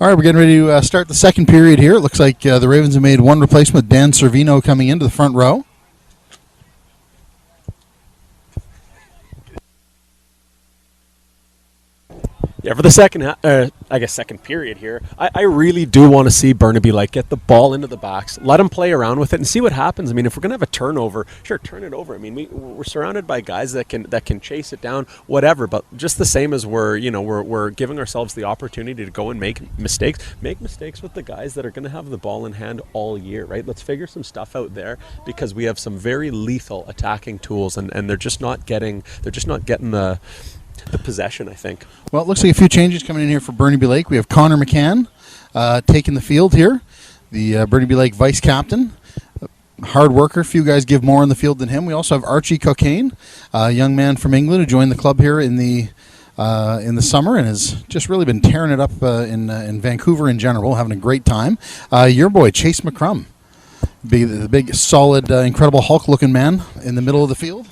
All right, we're getting ready to start the second period here. It looks like the Ravens have made one replacement with Dan Servino coming into the front row. Yeah, for the second period here, I really do want to see Burnaby get the ball into the backs, let them play around with it, and see what happens. I mean, if we're gonna have a turnover, sure, turn it over. I mean, we're surrounded by guys that can chase it down, whatever. But just the same as we're giving ourselves the opportunity to go and make mistakes with the guys that are gonna have the ball in hand all year, right? Let's figure some stuff out there because we have some very lethal attacking tools, and they're just not getting the possession, I think. Well, it looks like a few changes coming in here for Burnaby Lake. We have Connor McCann taking the field here, the Burnaby Lake vice captain. Hard worker. Few guys give more on the field than him. We also have Archie Cocaine, a young man from England who joined the club here in the summer and has just really been tearing it up in Vancouver in general, having a great time. Your boy, Chase McCrum, the big, solid, incredible Hulk-looking man in the middle of the field.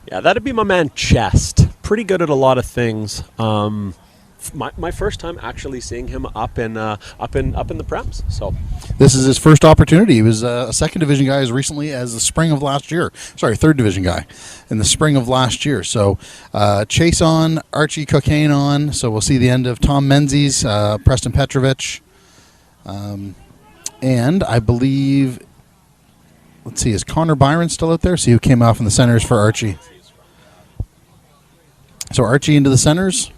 Yeah, that'd be my man Chest. Pretty good at a lot of things. My first time actually seeing him up in the Prems. So this is his first opportunity. He was a second division guy as recently as the spring of last year. Sorry, third division guy in the spring of last year. So Chase on, Archie Cocaine on. So we'll see the end of Tom Menzies, Preston Petrovich, and I believe. Let's see, is Connor Byron still out there? See who came off in the centers for Archie. So Archie into the centers.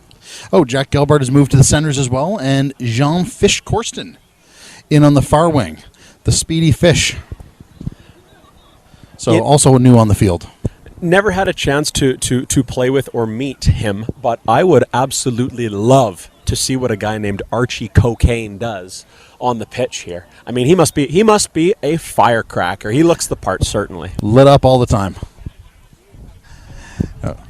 Oh, Jack Gelbart has moved to the centers as well. And Jean Fish Corsten in on the far wing. The speedy Fish. So also new on the field. Never had a chance to play with or meet him, but I would absolutely love to see what a guy named Archie Cocaine does on the pitch here. I mean, he must be a firecracker. He looks the part, certainly. Lit up all the time.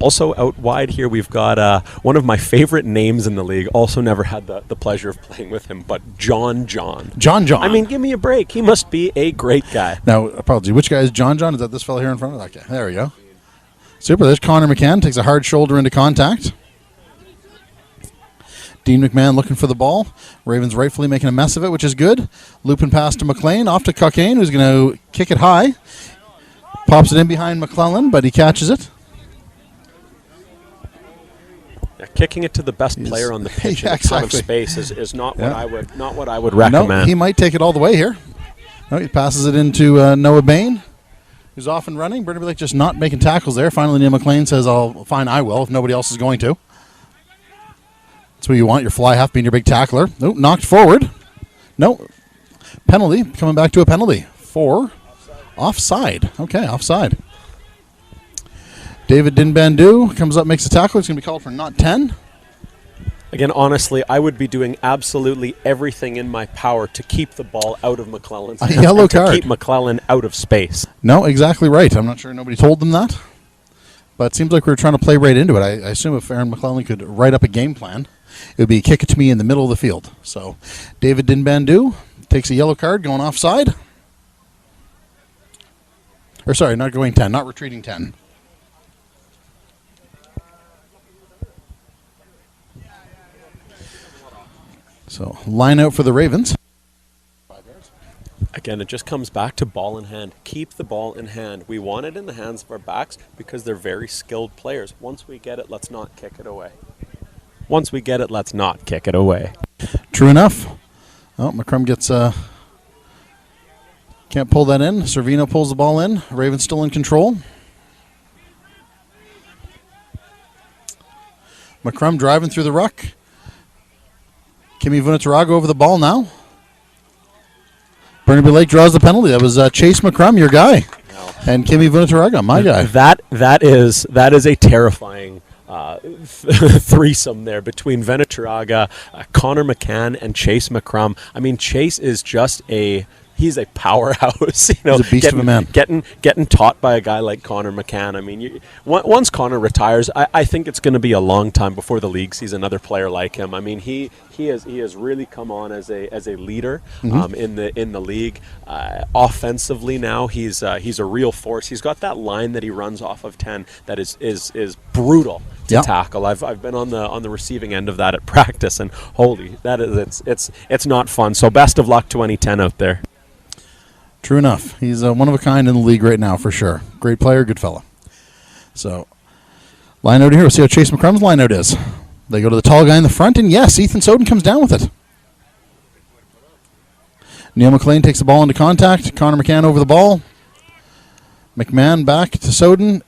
Also out wide here, we've got one of my favorite names in the league. Also never had the pleasure of playing with him, but John. John. I mean, give me a break. He must be a great guy. Now, apology, which guy is John? Is that this fellow here in front of us? Okay, there we go. Super. There's Connor McCann. Takes a hard shoulder into contact. Dean McMahon looking for the ball. Ravens rightfully making a mess of it, which is good. Looping pass to McLean. Off to Cocaine, who's going to kick it high. Pops it in behind McClellan, but he catches it. Kicking it to the best player on the pitch in a ton of space is not what I would recommend. No, he might take it all the way here. No, he passes it into Noah Bain, who's off and running. Burnaby Lake just not making tackles there. Finally, Neil McLean says, fine, I will, if nobody else is going to. That's what you want, your fly half being your big tackler. Nope, knocked forward. No, penalty, coming back to a penalty. 4, offside. Okay, offside. David Dinbandu comes up, makes a tackle. It's going to be called for not 10. Again, honestly, I would be doing absolutely everything in my power to keep the ball out of McClellan's hands. A yellow card. To keep McClellan out of space. No, exactly right. I'm not sure nobody told them that. But it seems like we were trying to play right into it. I assume if Aaron McClellan could write up a game plan, it would be kick it to me in the middle of the field. So David Dinbandu takes a yellow card going offside. Or sorry, not going 10, not retreating 10. So, line out for the Ravens. Again, it just comes back to ball in hand. Keep the ball in hand. We want it in the hands of our backs because they're very skilled players. Once we get it, let's not kick it away. Once we get it, let's not kick it away. True enough. Oh, McCrum gets... can't pull that in. Servino pulls the ball in. Ravens still in control. McCrum driving through the ruck. Kimi Vunataraga over the ball now. Burnaby Lake draws the penalty. That was Chase McCrum, your guy, and Kimi Vunataraga, my guy. That is a terrifying threesome there between Vunataraga, Connor McCann, and Chase McCrum. I mean, Chase is just he's a powerhouse. You know, he's a beast of a man. Getting taught by a guy like Connor McCann. I mean, once Connor retires, I think it's going to be a long time before the league sees another player like him. I mean, he has really come on as a leader in the league. Offensively now, he's a real force. He's got that line that he runs off of 10 that is brutal to tackle. I've been on the receiving end of that at practice, and holy, it's not fun. So best of luck to any 10 out there. True enough. He's one of a kind in the league right now, for sure. Great player, good fella. So, line out here. We'll see how Chase McCrum's line out is. They go to the tall guy in the front, and yes, Ethan Soden comes down with it. Neil McLean takes the ball into contact. Connor McCann over the ball. McMahon back to Soden.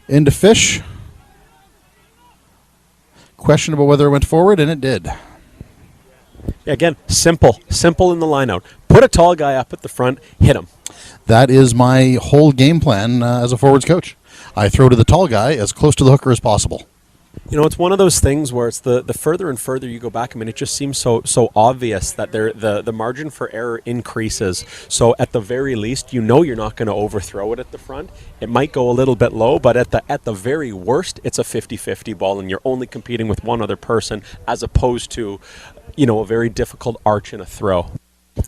Into Fish. Question about whether it went forward, and it did. Yeah, again, simple in the line out. Put a tall guy up at the front, hit him. That is my whole game plan as a forwards coach. I throw to the tall guy as close to the hooker as possible. You know, it's one of those things where it's the further and further you go back. I mean, it just seems so obvious that the margin for error increases. So at the very least, you know you're not going to overthrow it at the front. It might go a little bit low, but at the very worst, it's a 50-50 ball, and you're only competing with one other person as opposed to, you know, a very difficult arch in a throw.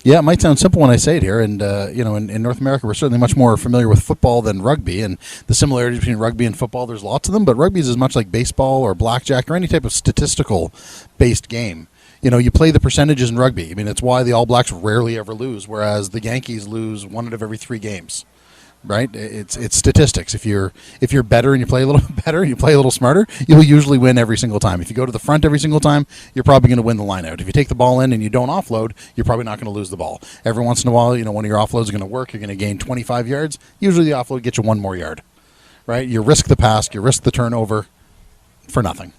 Yeah, it might sound simple when I say it here, and you know, in North America, we're certainly much more familiar with football than rugby, and the similarities between rugby and football, there's lots of them, but rugby is as much like baseball or blackjack or any type of statistical-based game. You know, you play the percentages in rugby. I mean, it's why the All Blacks rarely ever lose, whereas the Yankees lose 1 out of every 3 games. Right? It's statistics. If you're better and you play a little better and you play a little smarter, you'll usually win every single time. If you go to the front every single time, you're probably going to win the line out. If you take the ball in and you don't offload, you're probably not going to lose the ball. Every once in a while, you know, one of your offloads is going to work. You're going to gain 25 yards. Usually the offload gets you 1 more yard. Right? You risk the pass, you risk the turnover for nothing.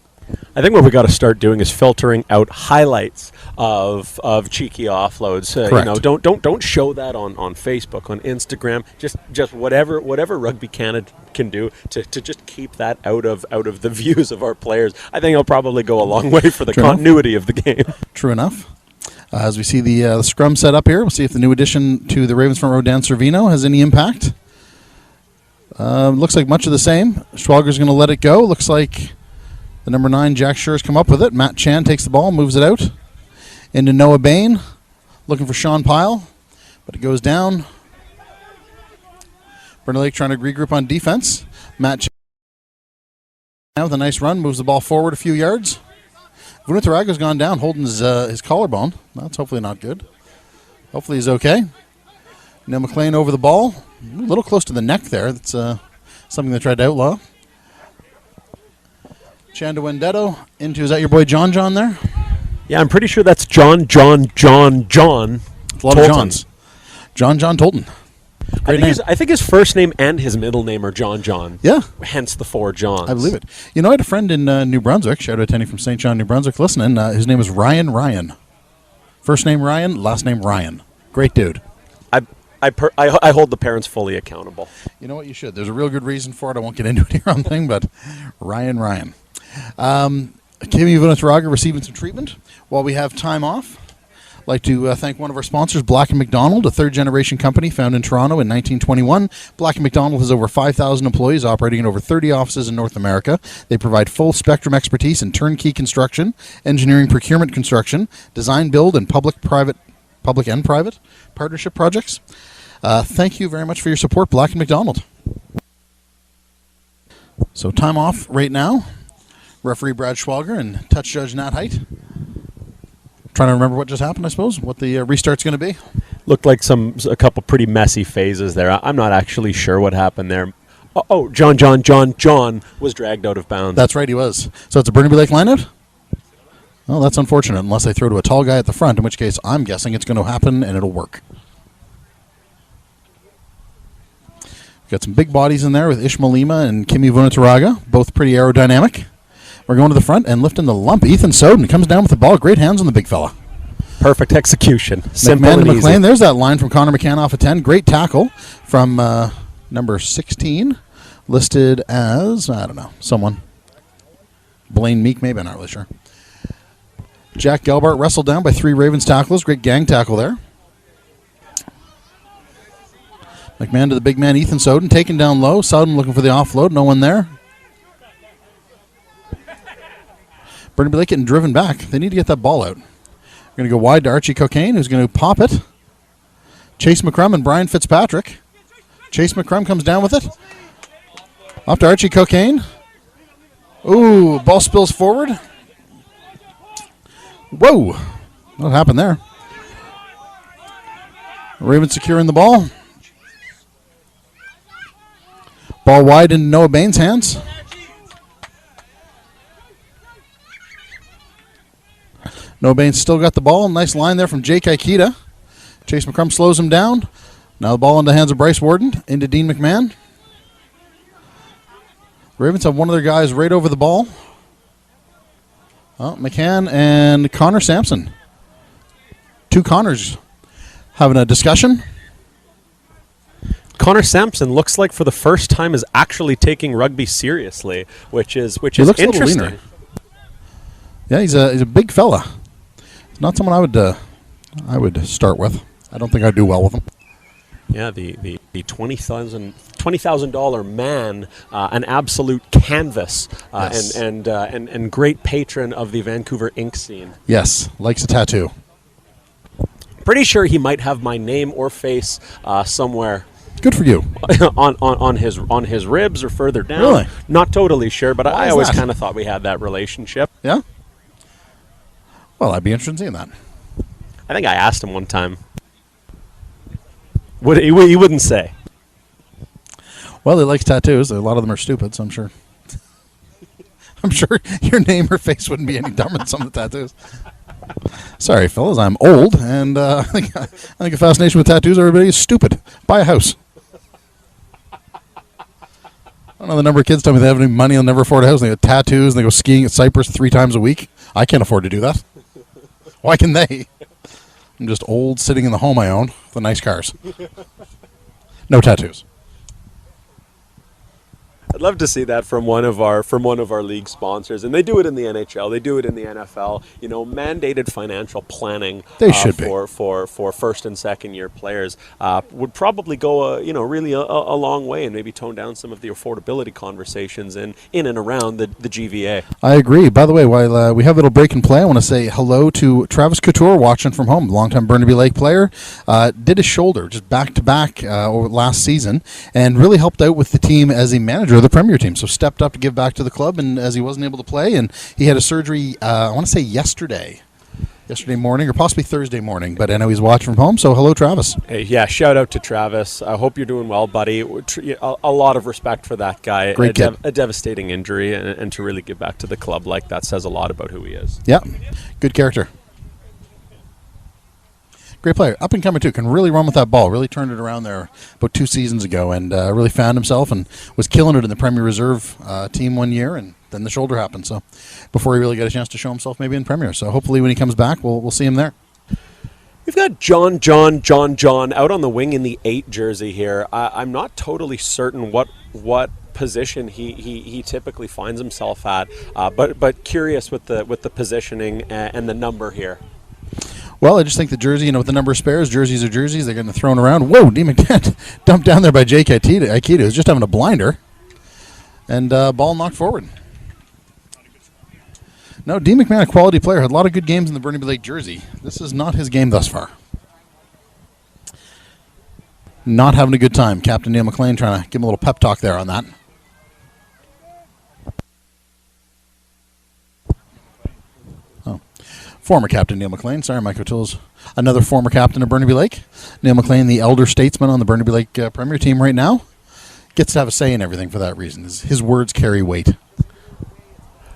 I think what we got to start doing is filtering out highlights of cheeky offloads. Don't show that on Facebook, on Instagram. Just whatever Rugby Canada can do to just keep that out of the views of our players. I think it'll probably go a long way for the continuity of the game. True enough. As we see the scrum set up here, we'll see if the new addition to the Ravens front row, Dan Servino, has any impact. Looks like much of the same. Schwalger's going to let it go. Looks like the number 9, Jack Schur's come up with it. Matt Chan takes the ball, moves it out into Noah Bain, looking for Sean Pyle, but it goes down. Burnaby trying to regroup on defense. Matt Chan now with a nice run, moves the ball forward a few yards. Vunatarago's gone down, holding his collarbone. That's hopefully not good. Hopefully he's okay. Now McLean over the ball. A little close to the neck there. That's something they tried to outlaw. Chanda Wendetto into, is that your boy John there? Yeah, I'm pretty sure that's John. It's a lot Tolton. of Johns. John Tolton. Great name. I think his first name and his middle name are John. Yeah. Hence the 4 Johns. I believe it. You know, I had a friend in New Brunswick, shout out to Tenny from St. John, New Brunswick, listening. His name is Ryan. First name Ryan, last name Ryan. Great dude. I hold the parents fully accountable. You know what? You should. There's a real good reason for it. I won't get into it here on the thing, but Ryan. Kimi Vunataraga receiving some treatment while we have time off. I'd like to thank one of our sponsors, Black & McDonald, a third-generation company founded in Toronto in 1921. Black & McDonald has over 5,000 employees operating in over 30 offices in North America. They provide full-spectrum expertise in turnkey construction, engineering, procurement, construction, design, build, and public and private partnership projects. Thank you very much for your support, Black & McDonald. So time off right now. Referee Brad Schwalger and touch judge Nat Hight. Trying to remember what just happened, I suppose, what the restart's going to be. Looked like a couple pretty messy phases there. I'm not actually sure what happened there. Oh, John was dragged out of bounds. That's right, he was. So it's a Burnaby Lake lineout? Well, that's unfortunate, unless they throw to a tall guy at the front, in which case I'm guessing it's going to happen and it'll work. Got some big bodies in there with Ishmael Lima and Kimi Vunataraga, both pretty aerodynamic. We're going to the front and lifting the lump. Ethan Soden comes down with the ball. Great hands on the big fella. Perfect execution. Simple McMahon and to McLean. easy. There's that line from Connor McCann off of 10. Great tackle from number 16, listed as, I don't know, someone. Blaine Meek, maybe, I'm not really sure. Jack Gelbart wrestled down by 3 Ravens tacklers. Great gang tackle there. McMahon to the big man, Ethan Soden, taken down low. Soden looking for the offload. No one there. Burnaby Lake getting driven back. They need to get that ball out. We're going to go wide to Archie Cocaine, who's going to pop it. Chase McCrum and Brian Fitzpatrick. Chase McCrum comes down with it. Off to Archie Cocaine. Ooh, ball spills forward. Whoa. What happened there? Ravens securing the ball. Ball wide in Noah Bain's hands. Noah Bain's still got the ball. Nice line there from Jake Aikita. Chase McCrum slows him down. Now the ball in the hands of Bryce Warden. Into Dean McMahon. Ravens have one of their guys right over the ball. McCann and Connor Sampson. 2 Connors having a discussion. Connor Sampson looks like for the first time is actually taking rugby seriously, which is interesting. Yeah, he's a big fella. Not someone I would start with. I don't think I'd do well with him. Yeah, the $20,000 man, an absolute canvas, Yes. and great patron of the Vancouver ink scene. Yes, likes a tattoo. Pretty sure he might have my name or face somewhere. Good for you. on his ribs or further down. Really? Not totally sure, but I is always that? kind of thought we had that relationship. Yeah? Well, I'd be interested in seeing that. I think I asked him one time. He wouldn't say. Well, he likes tattoos. A lot of them are stupid, so I'm sure. I'm sure your name or face wouldn't be any dumber than some of the tattoos. Sorry, fellas, I'm old, and I think a fascination with tattoos, everybody is stupid. Buy a house. don't know the number of kids tell me they have any money, they'll never afford a house, and they got tattoos, and they go skiing at Cyprus 3 times a week. I can't afford to do that. Why can they? I'm just old, sitting in the home I own, with the nice cars. No tattoos. I'd love to see that from one of our league sponsors, and they do it in the NHL, they do it in the NFL. You know, mandated financial planning. They should be for first and second year players would probably go really a long way, and maybe tone down some of the affordability conversations in and around the GVA. I agree. By the way, while we have a little break and play, I want to say hello to Travis Couture watching from home, longtime Burnaby Lake player. Did his shoulder just back to back over last season, and really helped out with the team as a manager of the Premier team. So stepped up to give back to the club, and as he wasn't able to play, and he had a surgery, I want to say yesterday morning, or possibly Thursday morning, but I know he's watching from home, so hello, Travis. Hey, yeah, shout out to Travis. I hope you're doing well, buddy. A lot of respect for that guy. Great kid. A devastating injury, and to really give back to the club like that says a lot about who he is. Yeah, good character. Great player. Up and coming, too. Can really run with that ball. Really turned it around there about 2 seasons ago, and really found himself and was killing it in the Premier Reserve team one year, and then the shoulder happened. So before he really got a chance to show himself maybe in Premier. So hopefully when he comes back, we'll see him there. We've got John out on the wing in the 8 jersey here. I'm not totally certain what position he typically finds himself at, but curious with the positioning and the number here. Well, I just think the jersey, with the number of spares, jerseys are jerseys. They're getting thrown around. Whoa, D. McDent dumped down there by Jake Aikita. Who's just having a blinder. And ball knocked forward. No, D. McMahon, a quality player, had a lot of good games in the Burnaby Lake jersey. This is not his game thus far. Not having a good time. Captain Neil McLean trying to give him a little pep talk there on that. Former captain Neil McLean. Sorry, Mike O'Toole's another former captain of Burnaby Lake. Neil McLean, the elder statesman on the Burnaby Lake Premier team right now, gets to have a say in everything for that reason. His words carry weight.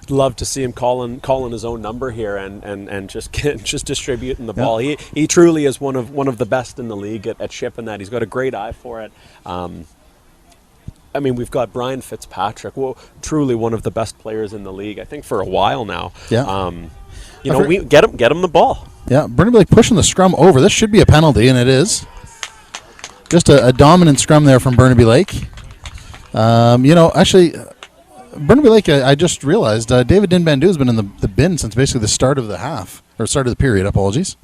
Love to see him calling his own number here and just distributing the ball. He truly is one of the best in the league at shipping that. He's got a great eye for it. We've got Brian Fitzpatrick, truly one of the best players in the league, I think, for a while now. Yeah. We get him the ball. Yeah, Burnaby Lake pushing the scrum over. This should be a penalty, and it is. Just a dominant scrum there from Burnaby Lake. Actually, Burnaby Lake, I just realized, David Dinbandu has been in the bin since basically the start of the half, or start of the period, apologies.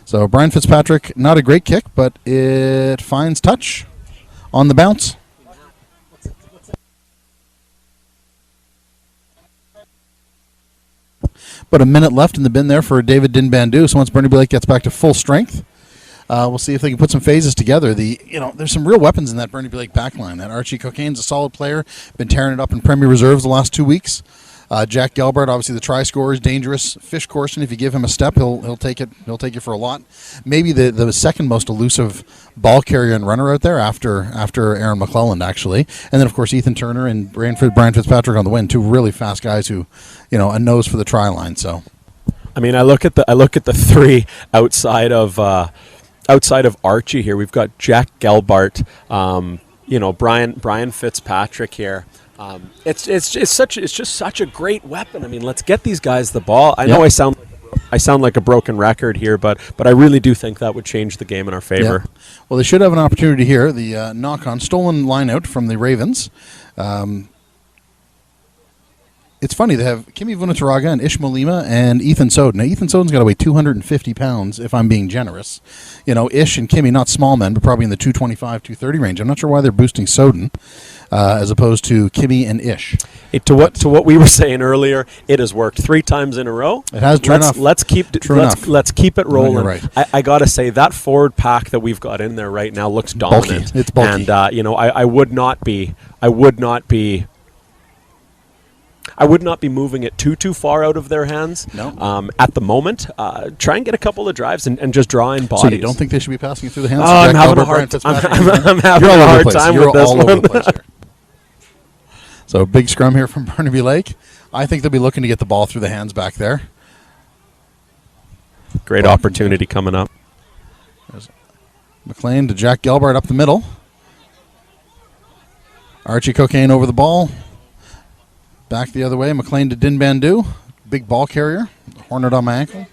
So Brian Fitzpatrick, not a great kick, but it finds touch on the bounce. But a minute left in the bin there for David Dinbandu. So once Burnaby Lake gets back to full strength, we'll see if they can put some phases together. There's some real weapons in that Burnaby Lake backline. That Archie Cocaine's a solid player, been tearing it up in Premier Reserves the last 2 weeks. Jack Gelbart, obviously the try scorer, is dangerous. Fish Corson, if you give him a step, he'll take it. He'll take you for a lot. Maybe the second most elusive ball carrier and runner out there after Aaron McClelland, actually. And then of course Ethan Turner and Brian Fitzpatrick on the wing, 2 really fast guys who, a nose for the try line. So, I look at the 3 outside of Archie here. We've got Jack Gelbart, Brian Fitzpatrick here. It's just such a great weapon. Let's get these guys the ball. I know I sound like a broken record here, but I really do think that would change the game in our favor. Yeah. Well, they should have an opportunity here. The knock-on stolen line out from the Ravens. It's funny, they have Kimi Vunataraga and Ishmael Lima and Ethan Soden. Now, Ethan Soden's got to weigh 250 pounds, if I'm being generous. Ish and Kimi, not small men, but probably in the 225, 230 range. I'm not sure why they're boosting Soden as opposed to Kimi and Ish. To what we were saying earlier, it has worked 3 times in a row. It has. Let's keep it rolling. No, you're right. I got to say, that forward pack that we've got in there right now looks dominant. Bulky. It's bulky. And I would not be moving it too far out of their hands. No. At the moment, try and get a couple of drives and just draw in bodies. So you don't think they should be passing it through the hands? I'm having a hard time with this one. So big scrum here from Burnaby Lake. I think they'll be looking to get the ball through the hands back there. Great opportunity coming up. There's McLean to Jack Gelbart up the middle. Archie Cocaine over the ball. Back the other way. McLean to Dinbandu. Big ball carrier. Hornet on my ankle.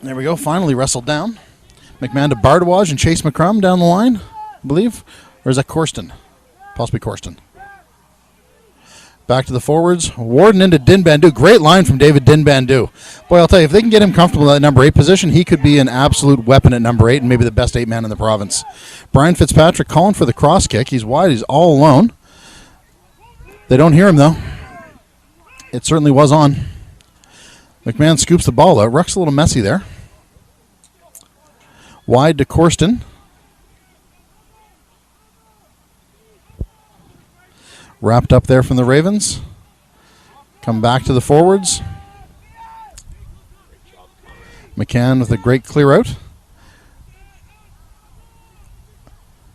There we go. Finally wrestled down. McMahon to Bardwaj and Chase McCrum down the line, I believe. Or is that Corsten? Possibly Corsten. Back to the forwards. Warden into Dinbandu. Great line from David Dinbandu. Boy, I'll tell you, if they can get him comfortable in that number 8 position, he could be an absolute weapon at number 8 and maybe the best 8-man in the province. Brian Fitzpatrick calling for the cross kick. He's wide. He's all alone. They don't hear him, though. It certainly was on. McMahon scoops the ball out. Ruck's a little messy there. Wide to Corsten. Wrapped up there from the Ravens. Come back to the forwards. McCann with a great clear out.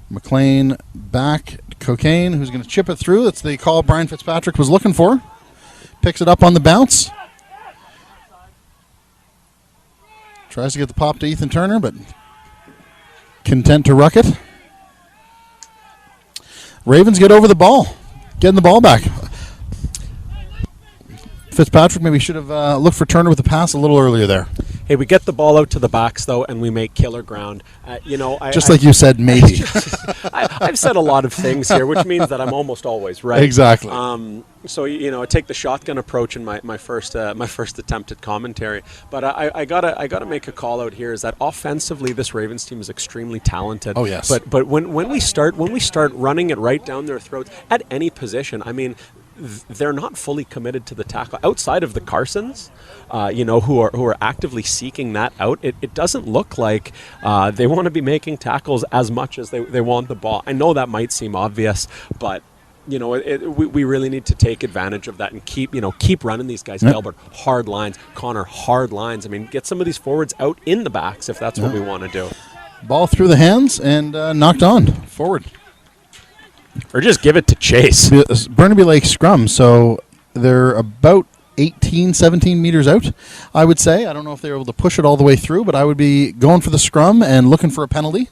McLean back to Cocaine, who's going to chip it through. That's the call Brian Fitzpatrick was looking for. Picks it up on the bounce. Tries to get the pop to Ethan Turner, but content to ruck it. Ravens get over the ball. Getting the ball back. Fitzpatrick maybe should have looked for Turner with the pass a little earlier there. Hey, we get the ball out to the backs, though, and we make killer ground. Like you said, maybe. I've said a lot of things here, which means that I'm almost always right. Exactly. So I take the shotgun approach in my first attempt at commentary. But I gotta make a call out here is that offensively this Ravens team is extremely talented. Oh yes. But when we start running it right down their throats at any position, I mean, they're not fully committed to the tackle outside of the Carsons, who are actively seeking that out. It doesn't look like they want to be making tackles as much as they want the ball. I know that might seem obvious, but we really need to take advantage of that and keep running these guys. Delbert, hard lines. Connor, hard lines. I mean, get some of these forwards out in the backs if that's what we want to do. Ball through the hands and knocked on forward. Or just give it to Chase. Burnaby Lake scrum, so they're about 18, 17 meters out, I would say. I don't know if they're able to push it all the way through, but I would be going for the scrum and looking for a penalty.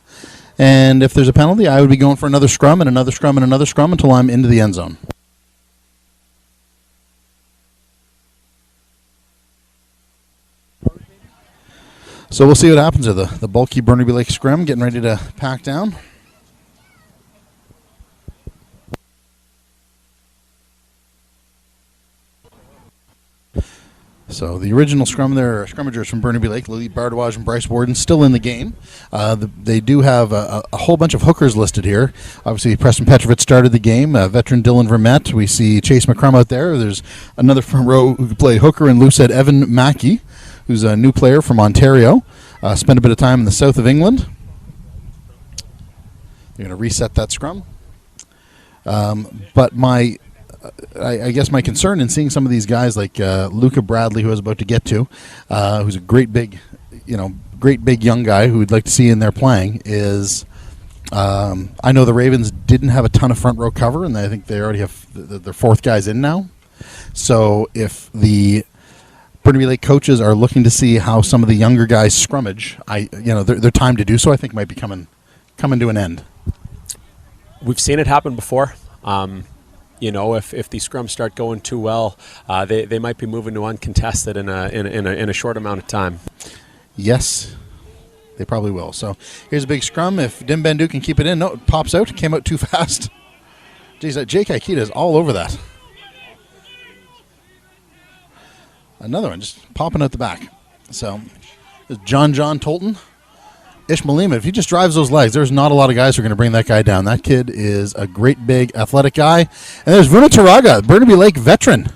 And if there's a penalty, I would be going for another scrum and another scrum and another scrum until I'm into the end zone. So we'll see what happens with the bulky Burnaby Lake scrum getting ready to pack down. So the original scrummagers from Burnaby Lake, Lily Bardwaj and Bryce Warden, still in the game. They do have a whole bunch of hookers listed here. Obviously, Preston Petrovich started the game. Veteran Dylan Vermette. We see Chase McCrum out there. There's another front row who could play hooker and Lucette Evan Mackey, who's a new player from Ontario. Spent a bit of time in the south of England. They're going to reset that scrum. But I guess my concern in seeing some of these guys like Luca Bradley, who I was about to get to, who's a great big young guy who we'd like to see in there playing, is I know the Ravens didn't have a ton of front row cover, and I think they already have their fourth guys in now. So if the Burnaby Lake coaches are looking to see how some of the younger guys scrummage, their time to do so, I think, might be coming to an end. We've seen it happen before. If these scrums start going too well, they might be moving to uncontested in a short amount of time. Yes, they probably will. So here's a big scrum. If Dinbandu can keep it in, no, it pops out. It came out too fast. Geez, Jake Aikita is all over that. Another one just popping out the back. So John Tolton. Ishmaelima, if he just drives those legs, there's not a lot of guys who are going to bring that guy down. That kid is a great, big, athletic guy. And there's Vuna Taraga, Burnaby Lake veteran,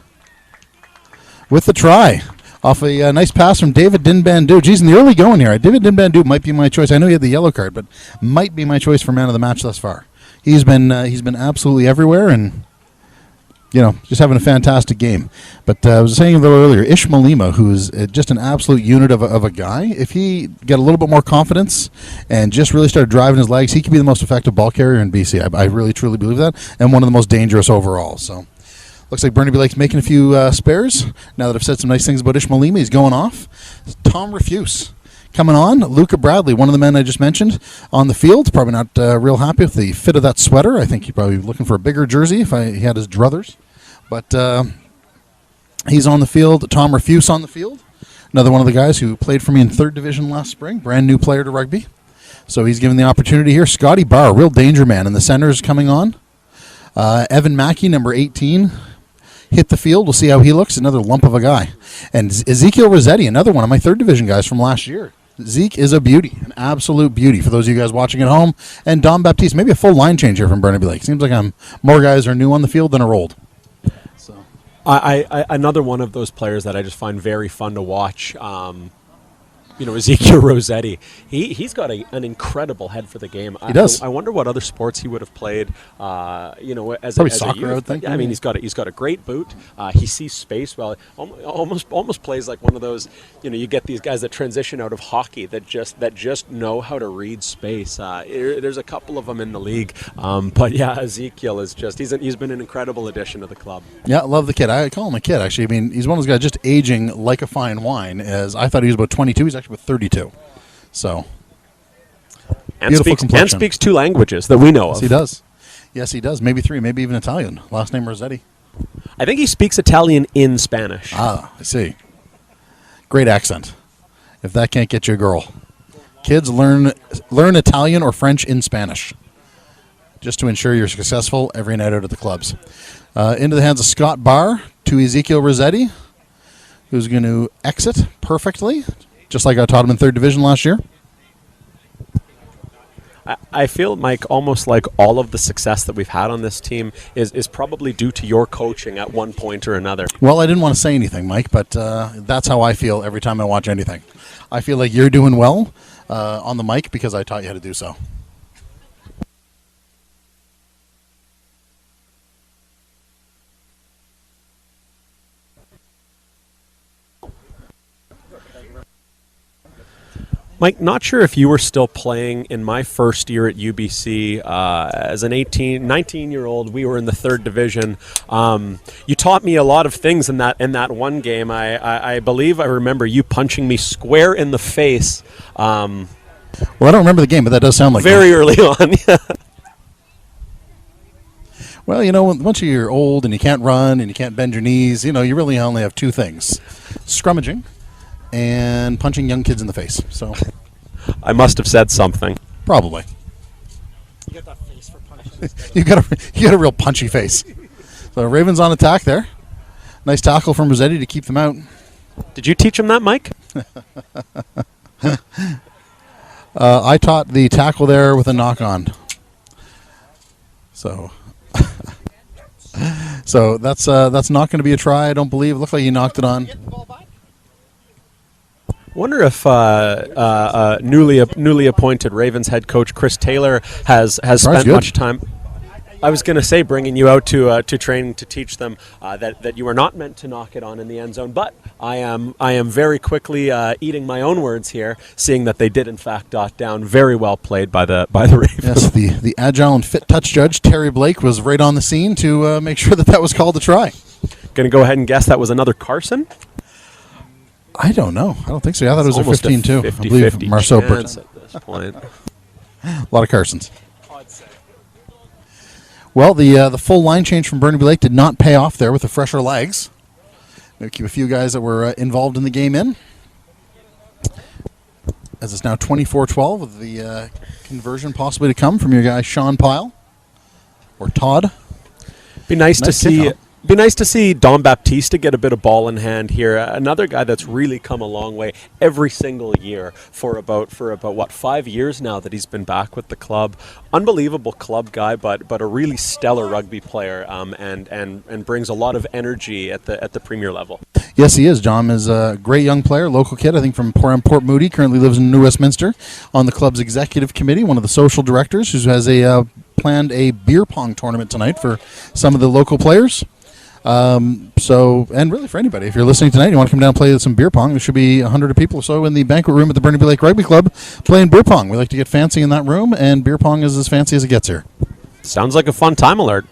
with the try. Off a nice pass from David Dinbandu. Geez, in the early going here, David Dinbandu might be my choice. I know he had the yellow card, but might be my choice for man of the match thus far. He's been absolutely everywhere and just having a fantastic game. But I was saying a little earlier, Ishmaelima, who's just an absolute unit of a guy, if he got a little bit more confidence and just really started driving his legs, he could be the most effective ball carrier in BC. I really, truly believe that, and one of the most dangerous overall. So looks like Burnaby Lake's making a few spares. Now that I've said some nice things about Ishmaelima, he's going off. Tom Refuse Coming on, Luca Bradley, one of the men I just mentioned, on the field. Probably not real happy with the fit of that sweater. I think he's probably looking for a bigger jersey if he had his druthers. But he's on the field. Tom Refuse on the field. Another one of the guys who played for me in 3rd Division last spring. Brand new player to rugby. So he's given the opportunity here. Scotty Barr, real danger man in the centers coming on. Evan Mackey, number 18, hit the field. We'll see how he looks. Another lump of a guy. And Ezekiel Rossetti, another one of my 3rd Division guys from last year. Zeke is a beauty, an absolute beauty for those of you guys watching at home. And Don Baptiste, maybe a full line change here from Burnaby Lake. Seems like more guys are new on the field than are old. So, I another one of those players that I just find very fun to watch. Ezekiel Rossetti. He's got an incredible head for the game. He does. I wonder what other sports he would have played. As probably a soccer, youth. I would think. Yeah, I mean, he's got a great boot. He sees space well. Almost plays like one of those. You get these guys that transition out of hockey that just know how to read space. There's a couple of them in the league, but yeah, Ezekiel is he's been an incredible addition to the club. Yeah, love the kid. I call him a kid, actually. I mean, he's one of those guys just aging like a fine wine. As I thought he was about 22. He's actually about 32. So, and speaks 2 languages that we know yes, of. he does. Yes, he does. Maybe 3, maybe even Italian. Last name Rossetti. I think he speaks Italian in Spanish. Ah, I see. Great accent. If that can't get you a girl. Kids, learn Italian or French in Spanish, just to ensure you're successful every night out at the clubs. Into the hands of Scott Barr to Ezekiel Rossetti, who's going to exit perfectly, just like I taught him in 3rd Division last year. I feel, Mike, almost like all of the success that we've had on this team is probably due to your coaching at one point or another. Well, I didn't want to say anything, Mike, but that's how I feel every time I watch anything. I feel like you're doing well on the mic because I taught you how to do so. Mike, not sure if you were still playing in my first year at UBC. As an 19-year-old, we were in the 3rd Division. You taught me a lot of things in that one game. I believe I remember you punching me square in the face. Well, I don't remember the game, but that does sound like very early on. Well, once you're old and you can't run and you can't bend your knees, you really only have 2 things: scrummaging and punching young kids in the face. So I must have said something. Probably. You got that face for punching. you got a real punchy face. So Ravens on attack there. Nice tackle from Rossetti to keep them out. Did you teach him that, Mike? I taught the tackle there with a knock on. So that's not going to be a try, I don't believe. It looked like he knocked it on. Wonder if newly appointed Ravens head coach Chris Taylor has spent much time. I was going to say bringing you out to training to teach them that you are not meant to knock it on in the end zone, but I am very quickly eating my own words here, seeing that they did in fact dot down. Very well played by the Ravens. Yes, the agile and fit touch judge Tere Blake was right on the scene to make sure that was called a try. Going to go ahead and guess that was another Carson. I don't know. I don't think so. I thought it was a Almost 15 too. 50, I believe 50 Marceau chance Burton. at this point. A lot of Carsons. Well, the full line change from Burnaby Lake did not pay off there with the fresher legs. We'll keep a few guys that were involved in the game in. As it's now 24-12 with the conversion possibly to come from your guy Sean Pyle or Todd. Be nice to see. kickoff. Be nice to see Don Baptiste get a bit of ball in hand here. Another guy that's really come a long way every single year for about 5 years now that he's been back with the club. Unbelievable club guy, but a really stellar rugby player, and brings a lot of energy at the Premier level. Yes, he is. John is a great young player, local kid, I think from Port Moody, currently lives in New Westminster, on the club's executive committee, one of the social directors, who has planned a beer pong tournament tonight for some of the local players. And really for anybody, if you're listening tonight, you want to come down and play some beer pong, there should be 100 people or so in the banquet room at the Burnaby Lake Rugby Club playing beer pong. We like to get fancy in that room, and beer pong is as fancy as it gets here. Sounds like a fun time alert.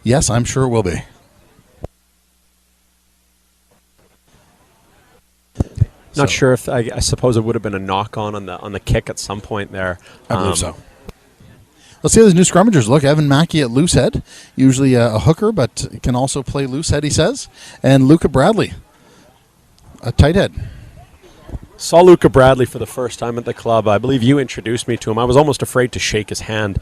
Yes, I'm sure it will be. Not sure if I suppose it would have been a knock on the kick at some point there. I believe so. Let's see how these new scrummagers look. Evan Mackey at loose head, usually a hooker, but can also play loose head, he says. And Luca Bradley, a tight head. Saw Luca Bradley for the first time at the club. I believe you introduced me to him. I was almost afraid to shake his hand.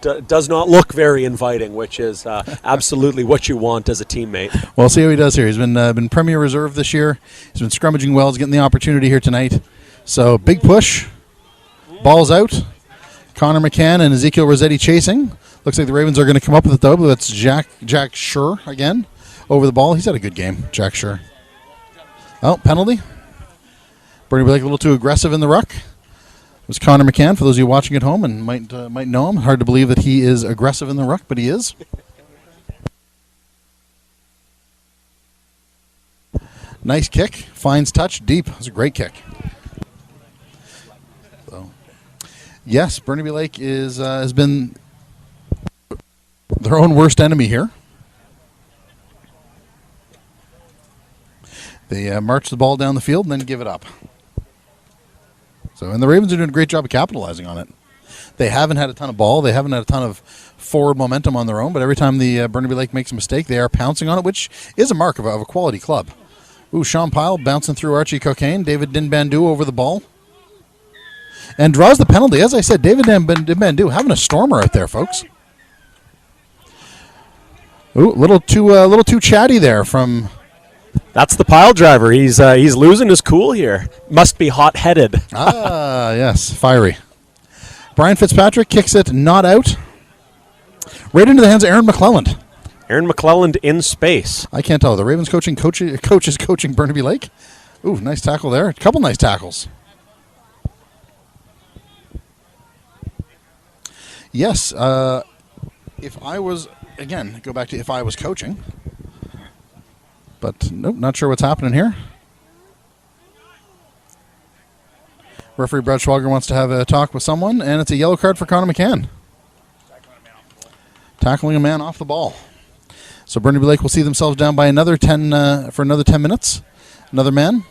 Does not look very inviting, which is absolutely what you want as a teammate. Well, we'll see how he does here. He's been Premier Reserve this year. He's been scrummaging well. He's getting the opportunity here tonight. So big push. Ball's out. Connor McCann and Ezekiel Rossetti chasing. Looks like the Ravens are going to come up with it, though. But that's Jack Schur again over the ball. He's had a good game, Jack Schur. Oh, penalty. Burnaby Lake a little too aggressive in the ruck. It was Connor McCann, for those of you watching at home and might know him. Hard to believe that he is aggressive in the ruck, but he is. Nice kick. Finds touch. Deep. It was a great kick. So, yes, Burnaby Lake has been their own worst enemy here. They march the ball down the field and then give it up. So, and the Ravens are doing a great job of capitalizing on it. They haven't had a ton of ball. They haven't had a ton of forward momentum on their own, but every time the Burnaby Lake makes a mistake, they are pouncing on it, which is a mark of a quality club. Ooh, Sean Pyle bouncing through Archie Cocaine. David Dinbandu over the ball. And draws the penalty. As I said, David Dinbandu having a stormer out there, folks. Ooh, a little too chatty there from... That's the pile driver. He's losing his cool here. Must be hot-headed. Yes, fiery. Brian Fitzpatrick kicks it not out. Right into the hands of Aaron McClelland. Aaron McClelland in space. I can't tell. The Ravens coach is coaching Burnaby Lake. Ooh, nice tackle there. A couple nice tackles. Yes, if I was, again, go back to if I was coaching. But nope, not sure what's happening here. Referee Brad Schwalger wants to have a talk with someone, and it's a yellow card for Connor McCann. Tackling a man off the ball. So Burnaby Lake will see themselves down by another 10 for another 10 minutes. Another man.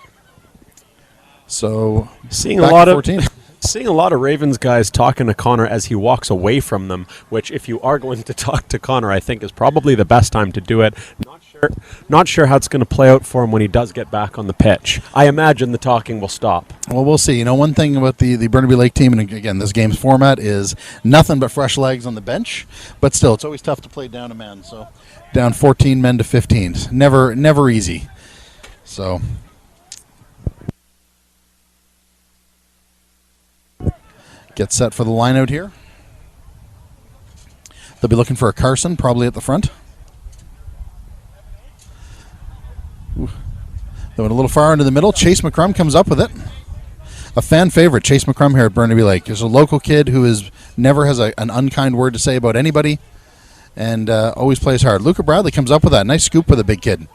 So seeing a lot of Ravens guys talking to Connor as he walks away from them, which if you are going to talk to Connor, I think is probably the best time to do it. Not sure how it's going to play out for him when he does get back on the pitch. I imagine the talking will stop. Well, we'll see. You know, one thing about the Burnaby Lake team, and again, this game's format is nothing but fresh legs on the bench, but still, it's always tough to play down a man. So down 14 men to 15. Never easy. So get set for the line out here. They'll be looking for a Carson, probably at the front. Ooh. They went a little far into the middle. Chase McCrum comes up with it. A fan favorite, Chase McCrum here at Burnaby Lake. There's a local kid who never has an unkind word to say about anybody and always plays hard. Luca Bradley comes up with that. Nice scoop with a big kid.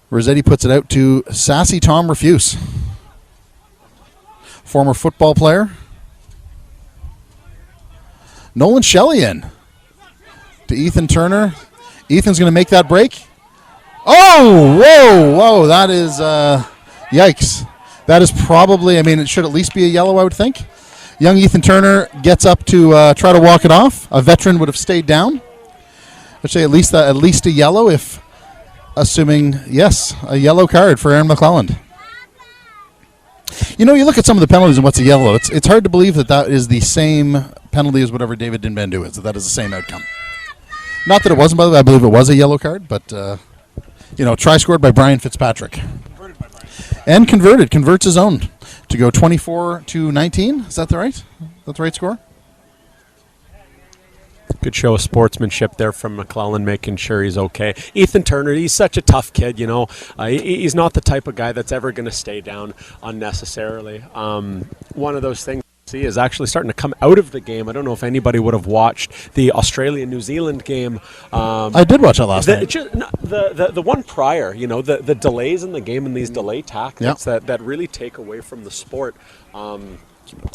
Rossetti puts it out to Sassy Tom Refuse. Former football player. Nolan Shelley in to Ethan Turner. Ethan's going to make that break. Oh, whoa, that is, yikes. That is probably, it should at least be a yellow, I would think. Young Ethan Turner gets up to try to walk it off. A veteran would have stayed down. I'd say at least a yellow, if assuming, yes, a yellow card for Aaron McClelland. You know, you look at some of the penalties and what's a yellow. It's hard to believe that is the same penalty as whatever David Dinbandu is, that is the same outcome. Not that it wasn't, by the way. I believe it was a yellow card, but, try scored by Brian Fitzpatrick. And converts his own to go 24-19. Is that the right score? Good show of sportsmanship there from McClelland, making sure he's okay. Ethan Turner, he's such a tough kid, he's not the type of guy that's ever going to stay down unnecessarily. One of those things is actually starting to come out of the game. I don't know if anybody would have watched the Australia-New Zealand game. I did watch that last night. The one prior, the delays in the game and these delay tactics that really take away from the sport.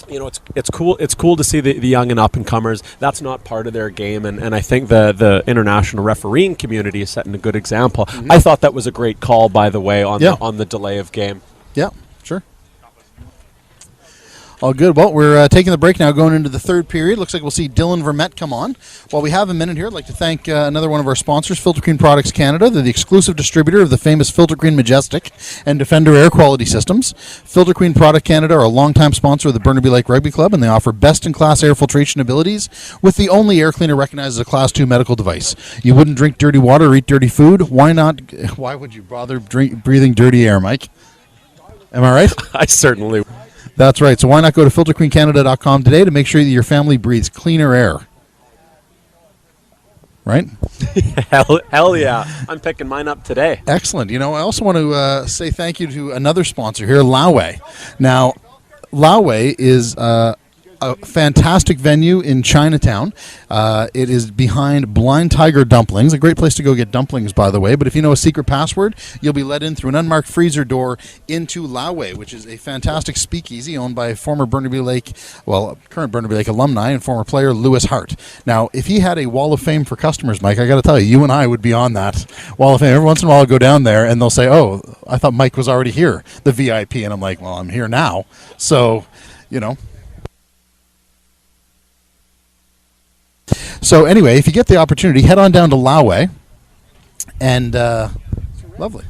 It's cool. It's cool to see the young and up and comers. That's not part of their game, and I think the international refereeing community is setting a good example. Mm-hmm. I thought that was a great call, by the way, on the delay of game. Yeah, sure. All good. Well, we're taking the break now, going into the third period. Looks like we'll see Dylan Vermette come on. While we have a minute here, I'd like to thank another one of our sponsors, Filter Queen Products Canada. They're the exclusive distributor of the famous Filter Queen Majestic and Defender air quality systems. Filter Queen Product Canada are a longtime sponsor of the Burnaby Lake Rugby Club, and they offer best-in-class air filtration abilities with the only air cleaner recognized as a Class 2 medical device. You wouldn't drink dirty water or eat dirty food. Why not? Why would you bother breathing dirty air, Mike? Am I right? I certainly would. That's right. So why not go to filterqueencanada.com today to make sure that your family breathes cleaner air? Right? Hell yeah. I'm picking mine up today. Excellent. You know, I also want to say thank you to another sponsor here, Laoway. Now, Laoway is a fantastic venue in Chinatown. It is behind Blind Tiger Dumplings, a great place to go get dumplings, by the way. But if you know a secret password, you'll be let in through an unmarked freezer door into Laoway, which is a fantastic speakeasy owned by former Burnaby Lake, well, current Burnaby Lake alumni and former player Lewis Hight. Now, if he had a wall of fame for customers, Mike, I got to tell you, you and I would be on that wall of fame. Every once in a while, I'll go down there and they'll say, "Oh, I thought Mike was already here, the VIP," and I'm like, "Well, I'm here now." So, you know. So anyway, if you get the opportunity, head on down to Laoway, and lovely.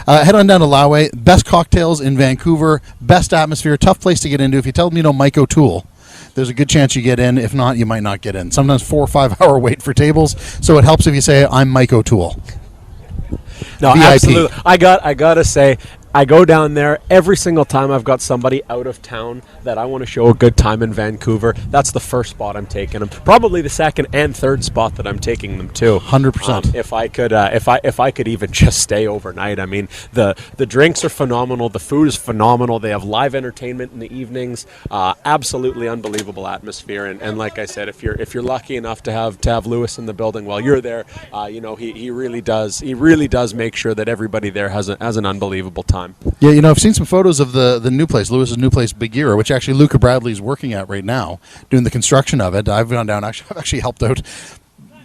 Head on down to Laoway. Best cocktails in Vancouver, best atmosphere, tough place to get into. If you tell them you know Mike O'Toole, there's a good chance you get in. If not, you might not get in. Sometimes 4 or 5 hour wait for tables, so it helps if you say, "I'm Mike O'Toole." No, VIP. absolutely. I gotta say, I go down there every single time I've got somebody out of town that I want to show a good time in Vancouver. That's the first spot I'm taking them. Probably the second and third spot that I'm taking them to. 100%. If I could even just stay overnight. I mean, the drinks are phenomenal. The food is phenomenal. They have live entertainment in the evenings. Absolutely unbelievable atmosphere. And like I said, if you're lucky enough to have Lewis in the building while you're there, you know, he really does make sure that everybody there has an unbelievable time. Yeah, you know, I've seen some photos of the new place, Lewis's new place, Bagheera, which actually Luca Bradley's working at right now, doing the construction of it. I've gone down, I've actually helped out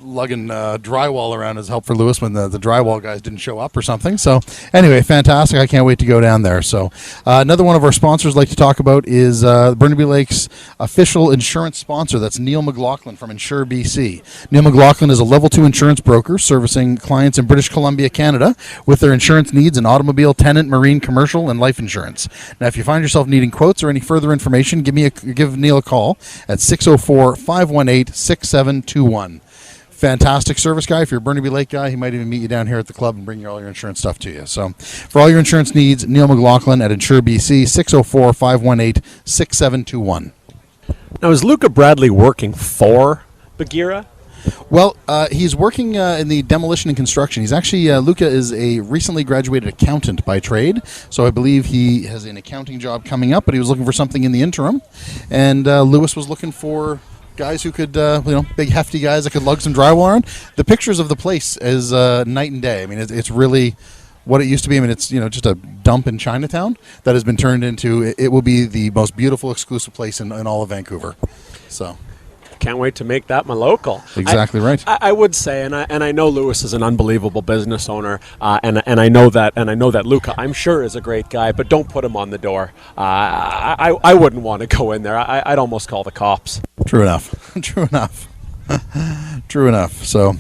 lugging drywall around as help for Lewis when the drywall guys didn't show up or something. So anyway, fantastic. I can't wait to go down there. So another one of our sponsors I'd like to talk about is Burnaby Lake's official insurance sponsor. That's Neil McLaughlin from Insure BC. Neil McLaughlin is a level 2 insurance broker servicing clients in British Columbia, Canada with their insurance needs in automobile, tenant, marine, commercial, and life insurance. Now, if you find yourself needing quotes or any further information, give Neil a call at 604-518-6721. Fantastic service guy. If you're a Burnaby Lake guy, he might even meet you down here at the club and bring all your insurance stuff to you. So for all your insurance needs, Neil McLaughlin at Insure BC, 604-518-6721. Now, is Luca Bradley working for Bagheera? Well, he's working in the demolition and construction. He's actually, Luca is a recently graduated accountant by trade, so I believe he has an accounting job coming up, but he was looking for something in the interim, and Lewis was looking for guys who could, big hefty guys that could lug some drywall around. The pictures of the place is night and day. I mean, it's really what it used to be. I mean, it's just a dump in Chinatown that has been turned into. It will be the most beautiful, exclusive place in all of Vancouver. So. Can't wait to make that my local. Exactly right. I would say, and I know Lewis is an unbelievable business owner, and I know that Luca, I'm sure, is a great guy. But don't put him on the door. I wouldn't want to go in there. I'd almost call the cops. True enough. True enough. True enough. So,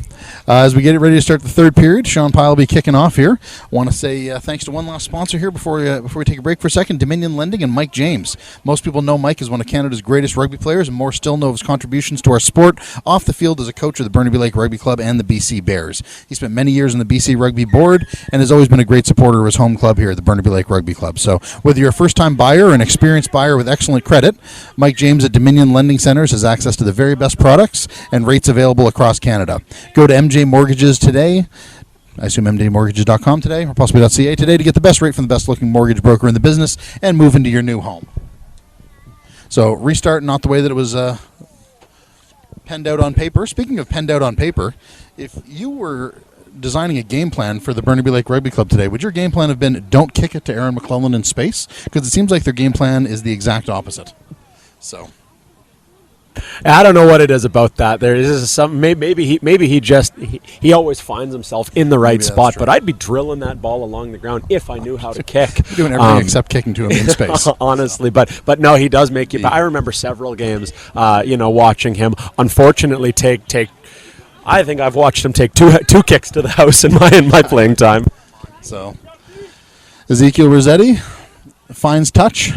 as we get ready to start the third period, Sean Pyle will be kicking off here. I want to say thanks to one last sponsor here before we take a break for a second, Dominion Lending and Mike James. Most people know Mike as one of Canada's greatest rugby players, and more still know of his contributions to our sport off the field as a coach of the Burnaby Lake Rugby Club and the BC Bears. He spent many years on the BC Rugby Board and has always been a great supporter of his home club here at the Burnaby Lake Rugby Club. So, whether you're a first-time buyer or an experienced buyer with excellent credit, Mike James at Dominion Lending Centers has access to the very best products and rates available across Canada. Go to MJ Mortgages today. I assume mjmortgages.com today, or possibly .ca today, to get the best rate from the best-looking mortgage broker in the business and move into your new home. So restart not the way that it was penned out on paper. Speaking of penned out on paper, if you were designing a game plan for the Burnaby Lake Rugby Club today, would your game plan have been don't kick it to Aaron McClellan in space? Because it seems like their game plan is the exact opposite. So... I don't know what it is about that. There is some maybe he always finds himself in the right Maybe that's spot. true. But I'd be drilling that ball along the ground if I knew how to kick. Doing everything except kicking to him in space. Honestly, but no, he does make you. I remember several games, watching him. Unfortunately, take. I think I've watched him take two kicks to the house in my playing time. So, Ezekiel Rossetti finds touch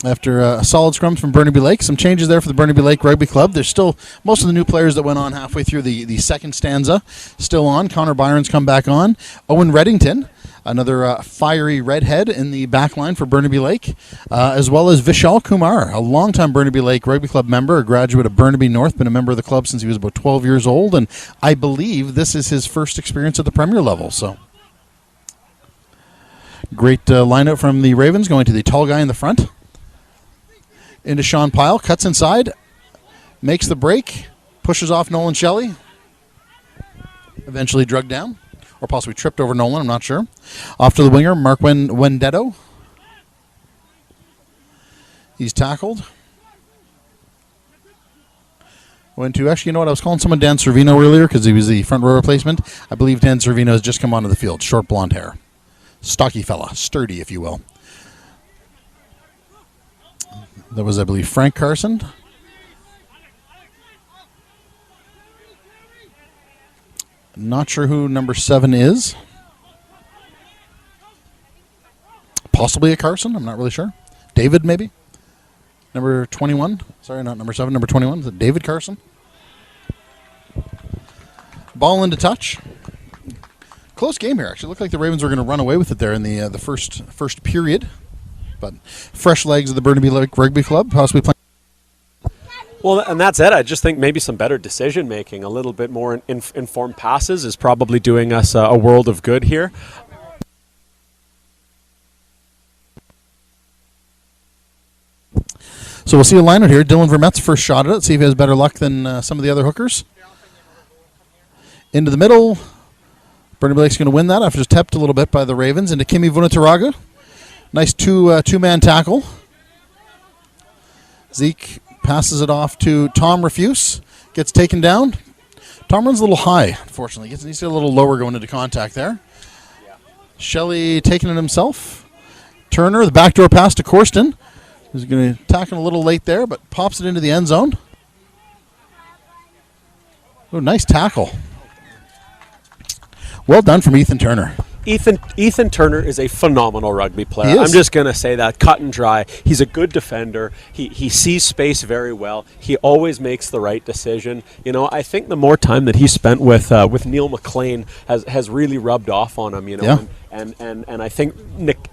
after a solid scrum from Burnaby Lake. Some changes there for the Burnaby Lake Rugby Club. There's still most of the new players that went on halfway through the second stanza still on. Connor Byron's come back on. Owen Reddington, another fiery redhead in the back line for Burnaby Lake, as well as Vishal Kumar, a longtime Burnaby Lake Rugby Club member, a graduate of Burnaby North, been a member of the club since he was about 12 years old, and I believe this is his first experience at the Premier level. So, great lineup from the Ravens, going to the tall guy in the front. Into Sean Pyle, cuts inside, makes the break, pushes off Nolan Shelley, eventually drugged down, or possibly tripped over Nolan, I'm not sure. Off to the winger, Mark Wendetto. He's tackled. Went to, actually, you know what, I was calling someone Dan Servino earlier because he was the front row replacement. I believe Dan Servino has just come onto the field, short blonde hair. Stocky fella, sturdy, if you will. That was, I believe, Frank Carson. Not sure who number 7 is. Possibly a Carson. I'm not really sure. David, maybe? Number 21. Sorry, not number 7. Number 21. Is it David Carson? Ball into touch. Close game here, actually. Looked like the Ravens were going to run away with it there in the first period. But fresh legs of the Burnaby Lake Rugby Club, possibly playing. Well, and that's it. I just think maybe some better decision making, a little bit more informed passes is probably doing us a world of good here. So we'll see a lineup here. Dylan Vermette's first shot at it. See if he has better luck than some of the other hookers. Into the middle. Burnaby Lake's going to win that after just tapped a little bit by the Ravens. Into Kimi Vunataraga. Nice two-man tackle. Zeke passes it off to Tom Refuse. Gets taken down. Tom runs a little high, unfortunately. Needs to get a little lower going into contact there. Yeah. Shelley taking it himself. Turner, the backdoor pass to Corsten. He's going to tackle a little late there, but pops it into the end zone. Oh, nice tackle. Well done from Ethan Turner. Ethan Turner is a phenomenal rugby player. He is. I'm just going to say that, cut and dry. He's a good defender. He sees space very well. He always makes the right decision. You know, I think the more time that he spent with Neil McLean has really rubbed off on him. You know, Yeah. and I think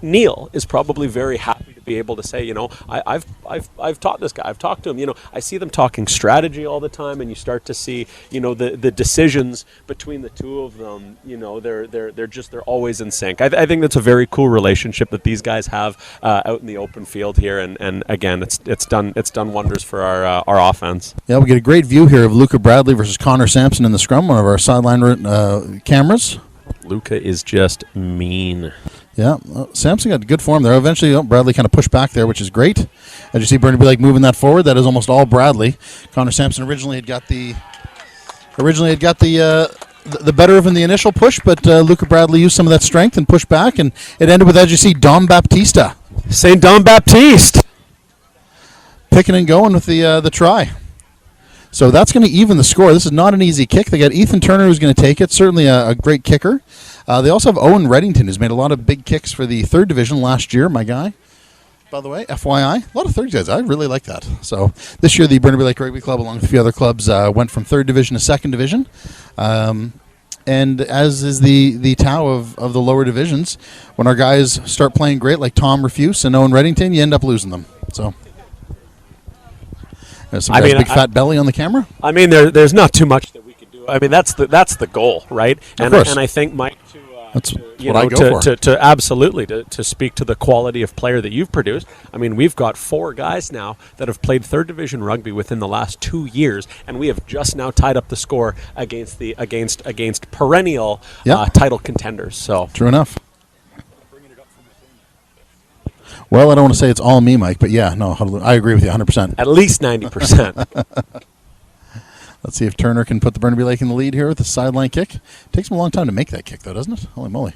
Neil is probably very happy to be able to say, you know, I've taught this guy. I've talked to him. You know, I see them talking strategy all the time, and you start to see, you know, the decisions between the two of them. You know, they're always in sync. I think that's a very cool relationship that these guys have out in the open field here, and again, it's done wonders for our offense. Yeah, we get a great view here of Luca Bradley versus Connor Sampson in the scrum, one of our sideline cameras. Luca is just mean. Yeah, Sampson got good form there. Eventually, Bradley kind of pushed back there, which is great. As you see Burnaby Lake moving that forward, that is almost all Bradley. Connor Sampson originally had got the better of in the initial push, but Luca Bradley used some of that strength and pushed back, and it ended with, as you see, Dom Baptista. St. Dom Baptiste. Picking and going with the try. So that's going to even the score. This is not an easy kick. They got Ethan Turner who's going to take it, certainly a great kicker. They also have Owen Reddington, who's made a lot of big kicks for the 3rd Division last year, my guy. By the way, FYI, a lot of 3rd guys. I really like that. So this year the Burnaby Lake Rugby Club, along with a few other clubs, went from 3rd Division to 2nd Division. And as is the Tau of the lower divisions, when our guys start playing great, like Tom Refuse and Owen Reddington, you end up losing them. So there's some big fat belly on the camera. I mean, there's not too much that we could do. I mean, that's the goal, right? Of course. And I think, Mike, That's what I go for. To absolutely to speak to the quality of player that you've produced. I mean, we've got 4 guys now that have played 3rd Division rugby within the last 2 years, and we have just now tied up the score against perennial title contenders. So true enough. Well, I don't want to say it's all me, Mike, but yeah, no, I agree with you 100%. At least 90%. Let's see if Turner can put the Burnaby Lake in the lead here with the sideline kick. Takes him a long time to make that kick, though, doesn't it? Holy moly.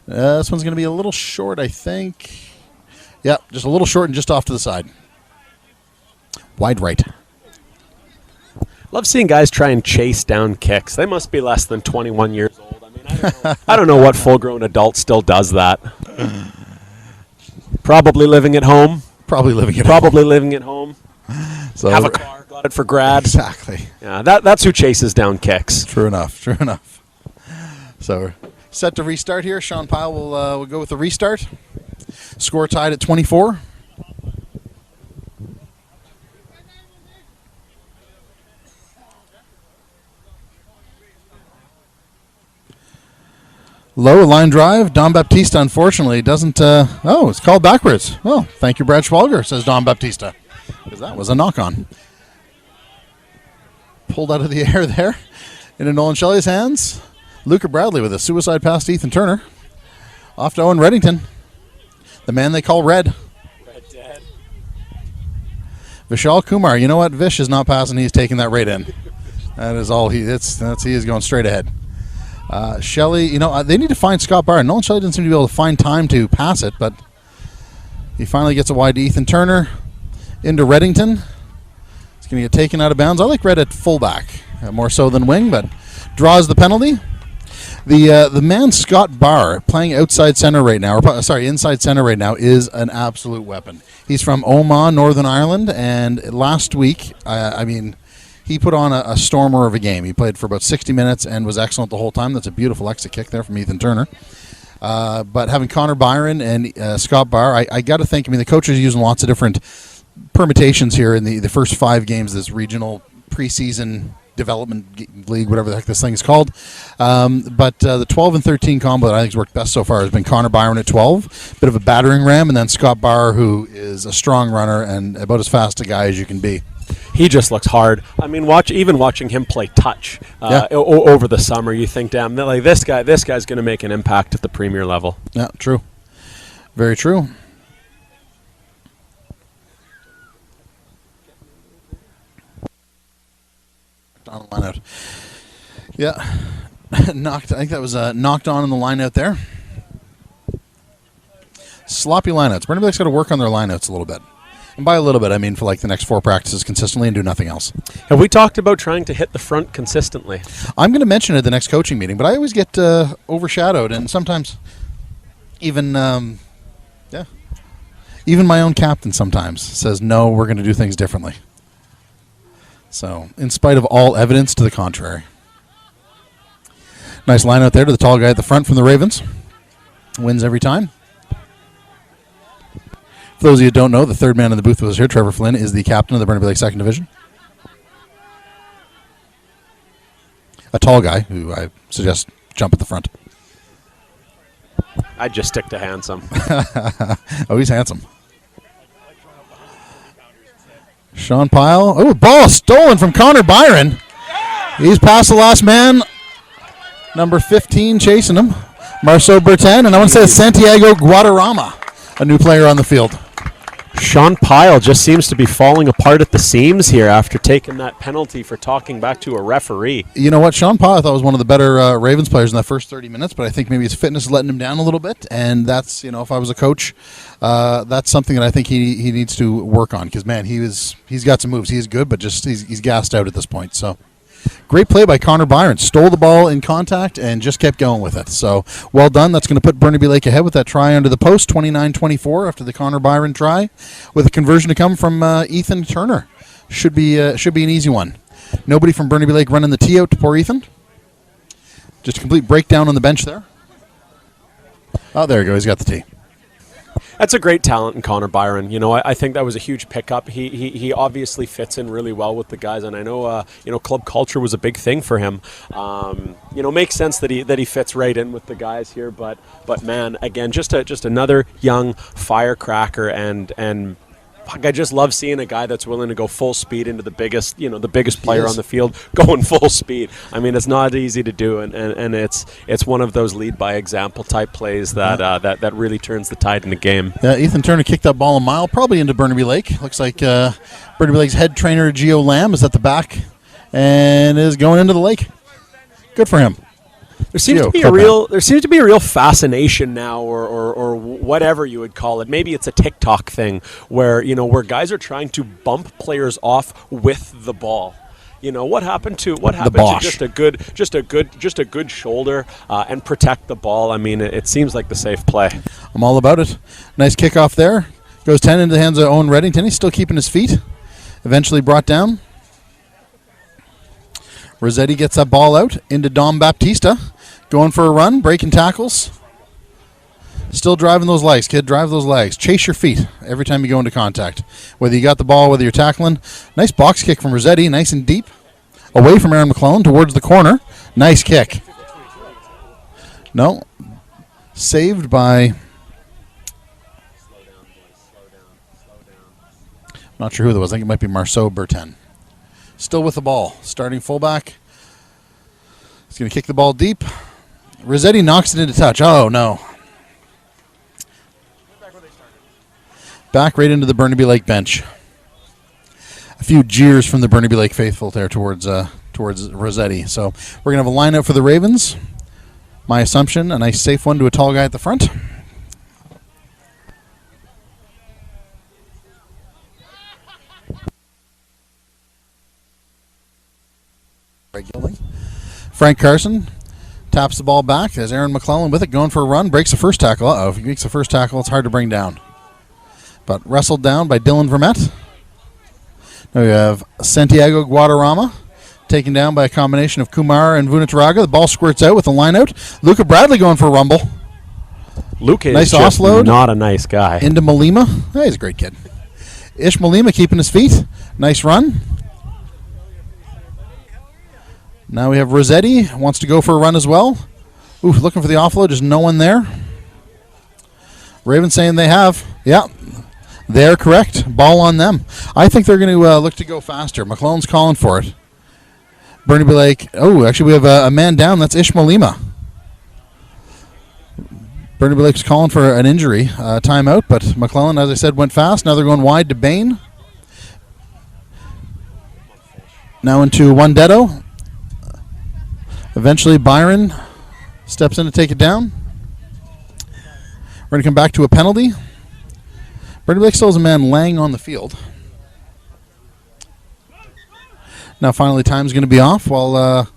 This one's going to be a little short, I think. Yeah, just a little short and just off to the side. Wide right. Love seeing guys try and chase down kicks. They must be less than 21 years old. I mean, I don't know what full-grown adult still does that. Probably living at home. Probably living at home. So have a car. Got it for grad. Exactly. Yeah, that's who chases down kicks. True enough. So we're set to restart here. Sean Pyle will go with the restart. Score tied at 24. Low line drive. Don Baptista, unfortunately, doesn't. It's called backwards. Oh, thank you, Brad Schwalger, says Don Baptista. Because that was a knock on. Pulled out of the air there. Into Nolan Shelley's hands. Luca Bradley with a suicide pass to Ethan Turner. Off to Owen Reddington. The man they call Red. Red Dead. Vishal Kumar. You know what? Vish is not passing. He's taking that right in. That is all he is going straight ahead. Shelley, they need to find Scott Barr. Nolan Shelley didn't seem to be able to find time to pass it, but he finally gets it wide to Ethan Turner. Into Reddington. It's going to get taken out of bounds. I like Red at fullback, more so than wing, but draws the penalty. The man Scott Barr playing outside center right now, inside center right now, is an absolute weapon. He's from Omagh, Northern Ireland, and last week, he put on a stormer of a game. He played for about 60 minutes and was excellent the whole time. That's a beautiful exit kick there from Ethan Turner. But having Connor Byron and Scott Barr, I got to think, the coach is using lots of different permutations here in the first 5 games of this regional preseason development league, whatever the heck this thing is called. But the 12 and 13 combo that I think has worked best so far has been Connor Byron at 12, bit of a battering ram, and then Scott Barr, who is a strong runner and about as fast a guy as you can be. He just looks hard. Watching him play touch over the summer, you think, damn, this guy's going to make an impact at the premier level. Yeah, true. Very true. On the line out. Yeah. I think that was knocked on in the line out there. Sloppy lineouts. Burnaby Lake's got to work on their lineouts a little bit. And by a little bit, I mean for the next 4 practices consistently and do nothing else. Have we talked about trying to hit the front consistently? I'm going to mention it at the next coaching meeting, but I always get overshadowed, and sometimes even my own captain sometimes says, no, we're going to do things differently. So, in spite of all evidence to the contrary. Nice line out there to the tall guy at the front from the Ravens. Wins every time. For those of you who don't know, the third man in the booth with us here, Trevor Flynn, is the captain of the Burnaby Lake 2nd Division. A tall guy who I suggest jump at the front. I'd just stick to handsome. Oh, he's handsome. Sean Pyle. Oh, ball stolen from Connor Byron. He's past the last man. Number 15 chasing him. Marceau Bertin. And I want to say it's Santiago Guadarrama, a new player on the field. Sean Pyle just seems to be falling apart at the seams here after taking that penalty for talking back to a referee. You know what? Sean Pyle I thought was one of the better Ravens players in that first 30 minutes, but I think maybe his fitness is letting him down a little bit, and that's, if I was a coach, that's something that I think he needs to work on, because, man, he's got some moves. He is good, but just he's gassed out at this point, so... Great play by Connor Byron. Stole the ball in contact and just kept going with it. So, well done. That's going to put Burnaby Lake ahead with that try under the post, 29-24 after the Connor Byron try, with a conversion to come from Ethan Turner. Should be an easy one. Nobody from Burnaby Lake running the tee out to poor Ethan. Just a complete breakdown on the bench there. Oh, there you go. He's got the tee. That's a great talent in Connor Byron. I think that was a huge pickup. He obviously fits in really well with the guys, and I know club culture was a big thing for him. Makes sense that he fits right in with the guys here. But man, again, just another young firecracker, and fuck, I just love seeing a guy that's willing to go full speed into the biggest player on the field going full speed. I mean, it's not easy to do, and it's one of those lead by example type plays that really turns the tide in the game. Yeah, Ethan Turner kicked that ball a mile, probably into Burnaby Lake. Looks like Burnaby Lake's head trainer Gio Lamb is at the back and is going into the lake. Good for him. There seems to be a real fascination now, or whatever you would call it. Maybe it's a TikTok thing where guys are trying to bump players off with the ball. What happened to just a good shoulder and protect the ball? I mean, it seems like the safe play. I'm all about it. Nice kickoff there. Goes 10 into the hands of Owen Reddington. He's still keeping his feet. Eventually brought down. Rossetti gets that ball out into Dom Baptista. Going for a run, breaking tackles. Still driving those legs, kid. Drive those legs. Chase your feet every time you go into contact. Whether you got the ball, whether you're tackling. Nice box kick from Rossetti, nice and deep. Away from Aaron McClellan towards the corner. Nice kick. No. Saved by... Not sure who that was. I think it might be Marceau Bertin. Still with the ball. Starting fullback. He's going to kick the ball deep. Rossetti knocks it into touch. Oh, no. Back right into the Burnaby Lake bench. A few jeers from the Burnaby Lake faithful there towards Rossetti. So we're going to have a line out for the Ravens. My assumption, a nice safe one to a tall guy at the front. Frank Carson taps the ball back as Aaron McClellan with it, going for a run, breaks the first tackle. Uh-oh, if he makes the first tackle, it's hard to bring down. But wrestled down by Dylan Vermette. Now we have Santiago Guadarrama taken down by a combination of Kumar and Vunataraga. The ball squirts out with a line out. Luca Bradley going for a rumble. Luca is nice just offload. Not a nice guy. Into Malima. Oh, he's a great kid. Ish Malima keeping his feet. Nice run. Now we have Rossetti, wants to go for a run as well. Ooh, looking for the offload, there's no one there. Ravens saying they have. Yeah, they're correct. Ball on them. I think they're going to look to go faster. McClellan's calling for it. Burnaby Lake, oh, actually we have a man down, that's Ish Malima. Burnaby Lake's calling for an injury, timeout, but McClellan, as I said, went fast. Now they're going wide to Bain. Now into Wandetto. Eventually, Byron steps in to take it down. We're going to come back to a penalty. Burnaby Lake still has a man laying on the field. Now, finally, time's going to be off while while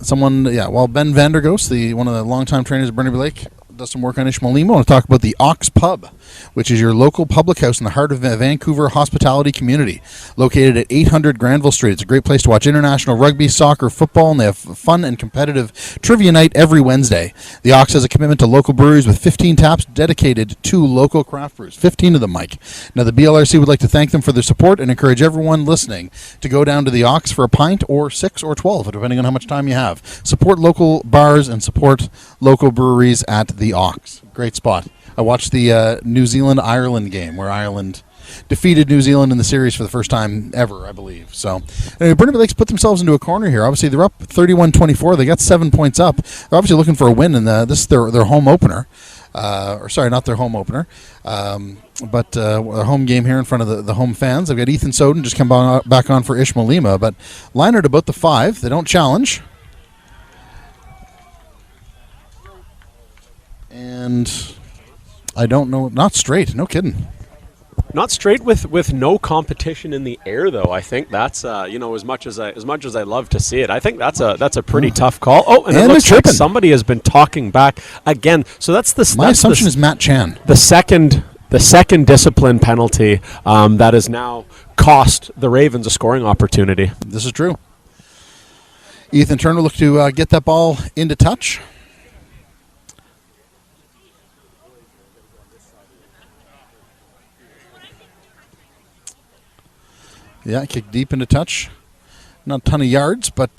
Ben Vandergoos, one of the longtime trainers of Burnaby Lake, does some work on Ishmaelima. I want to talk about the Ox Pub, which is your local public house in the heart of the Vancouver hospitality community, located at 800 Granville Street. It's a great place to watch international rugby, soccer, football, and they have fun and competitive trivia night every Wednesday. The Ox has a commitment to local breweries with 15 taps dedicated to local craft brews. 15 of them, Mike. Now, the BLRC would like to thank them for their support and encourage everyone listening to go down to the Ox for a pint or 6 or 12, depending on how much time you have. Support local bars and support local breweries at the Ox. Great spot. I watched the New Zealand-Ireland game where Ireland defeated New Zealand in the series for the first time ever, I believe. So, anyway, Burnaby Lake's put themselves into a corner here. Obviously, they're up 31-24. They got 7 points up. They're obviously looking for a win, and this is their home opener. Not their home opener, but a home game here in front of the home fans. They've got Ethan Soden just come back on for Ishmaelima, but line at about the 5. They don't challenge. And I don't know, not straight, no kidding. Not straight with no competition in the air, though. I think that's as much as I love to see it, I think that's a pretty tough call. Oh, and it looks like somebody has been talking back again. So that's my assumption is Matt Chan. The second discipline penalty that has now cost the Ravens a scoring opportunity. This is true. Ethan Turner looked to get that ball into touch. Yeah, kick deep into touch. Not a ton of yards, but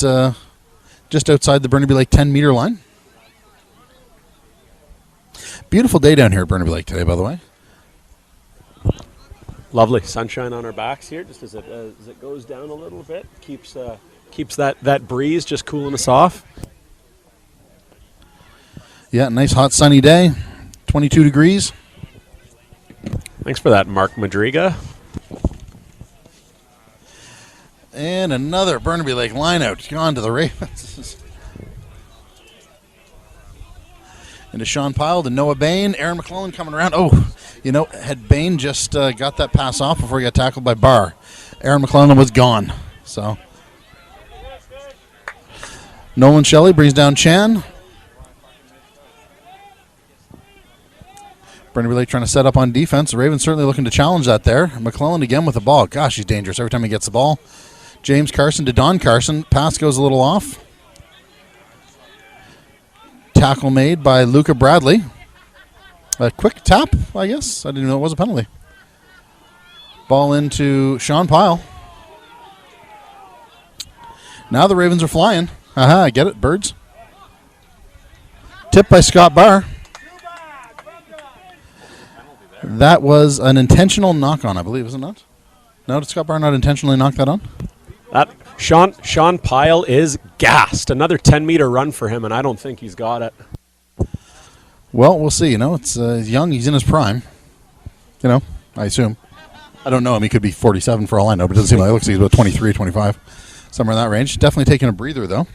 just outside the Burnaby Lake 10-meter line. Beautiful day down here at Burnaby Lake today, by the way. Lovely sunshine on our backs here, just as it goes down a little bit. Keeps that breeze just cooling us off. Yeah, nice hot sunny day, 22 degrees. Thanks for that, Mark Madriga. And another Burnaby Lake lineout gone to the Ravens. Into Sean Pyle to Noah Bain. Aaron McClellan coming around. Oh, had Bain just got that pass off before he got tackled by Barr, Aaron McClellan was gone. So Nolan Shelley brings down Chan. Burnaby Lake trying to set up on defense. The Ravens certainly looking to challenge that there. McClellan again with the ball. Gosh, he's dangerous every time he gets the ball. James Carson to Don Carson. Pass goes a little off. Tackle made by Luca Bradley. A quick tap, I guess. I didn't know it was a penalty. Ball into Sean Pyle. Now the Ravens are flying. Aha, I get it, birds. Tip by Scott Barr. That was an intentional knock-on, I believe, is it not? No, did Scott Barr not intentionally knock that on? That Sean Pyle is gassed. Another 10-meter run for him, and I don't think he's got it. Well, we'll see. It's young. He's in his prime. I assume. I don't know him. He could be 47 for all I know, but it doesn't seem like it. Looks like he's about 23, 25. Somewhere in that range. Definitely taking a breather, though.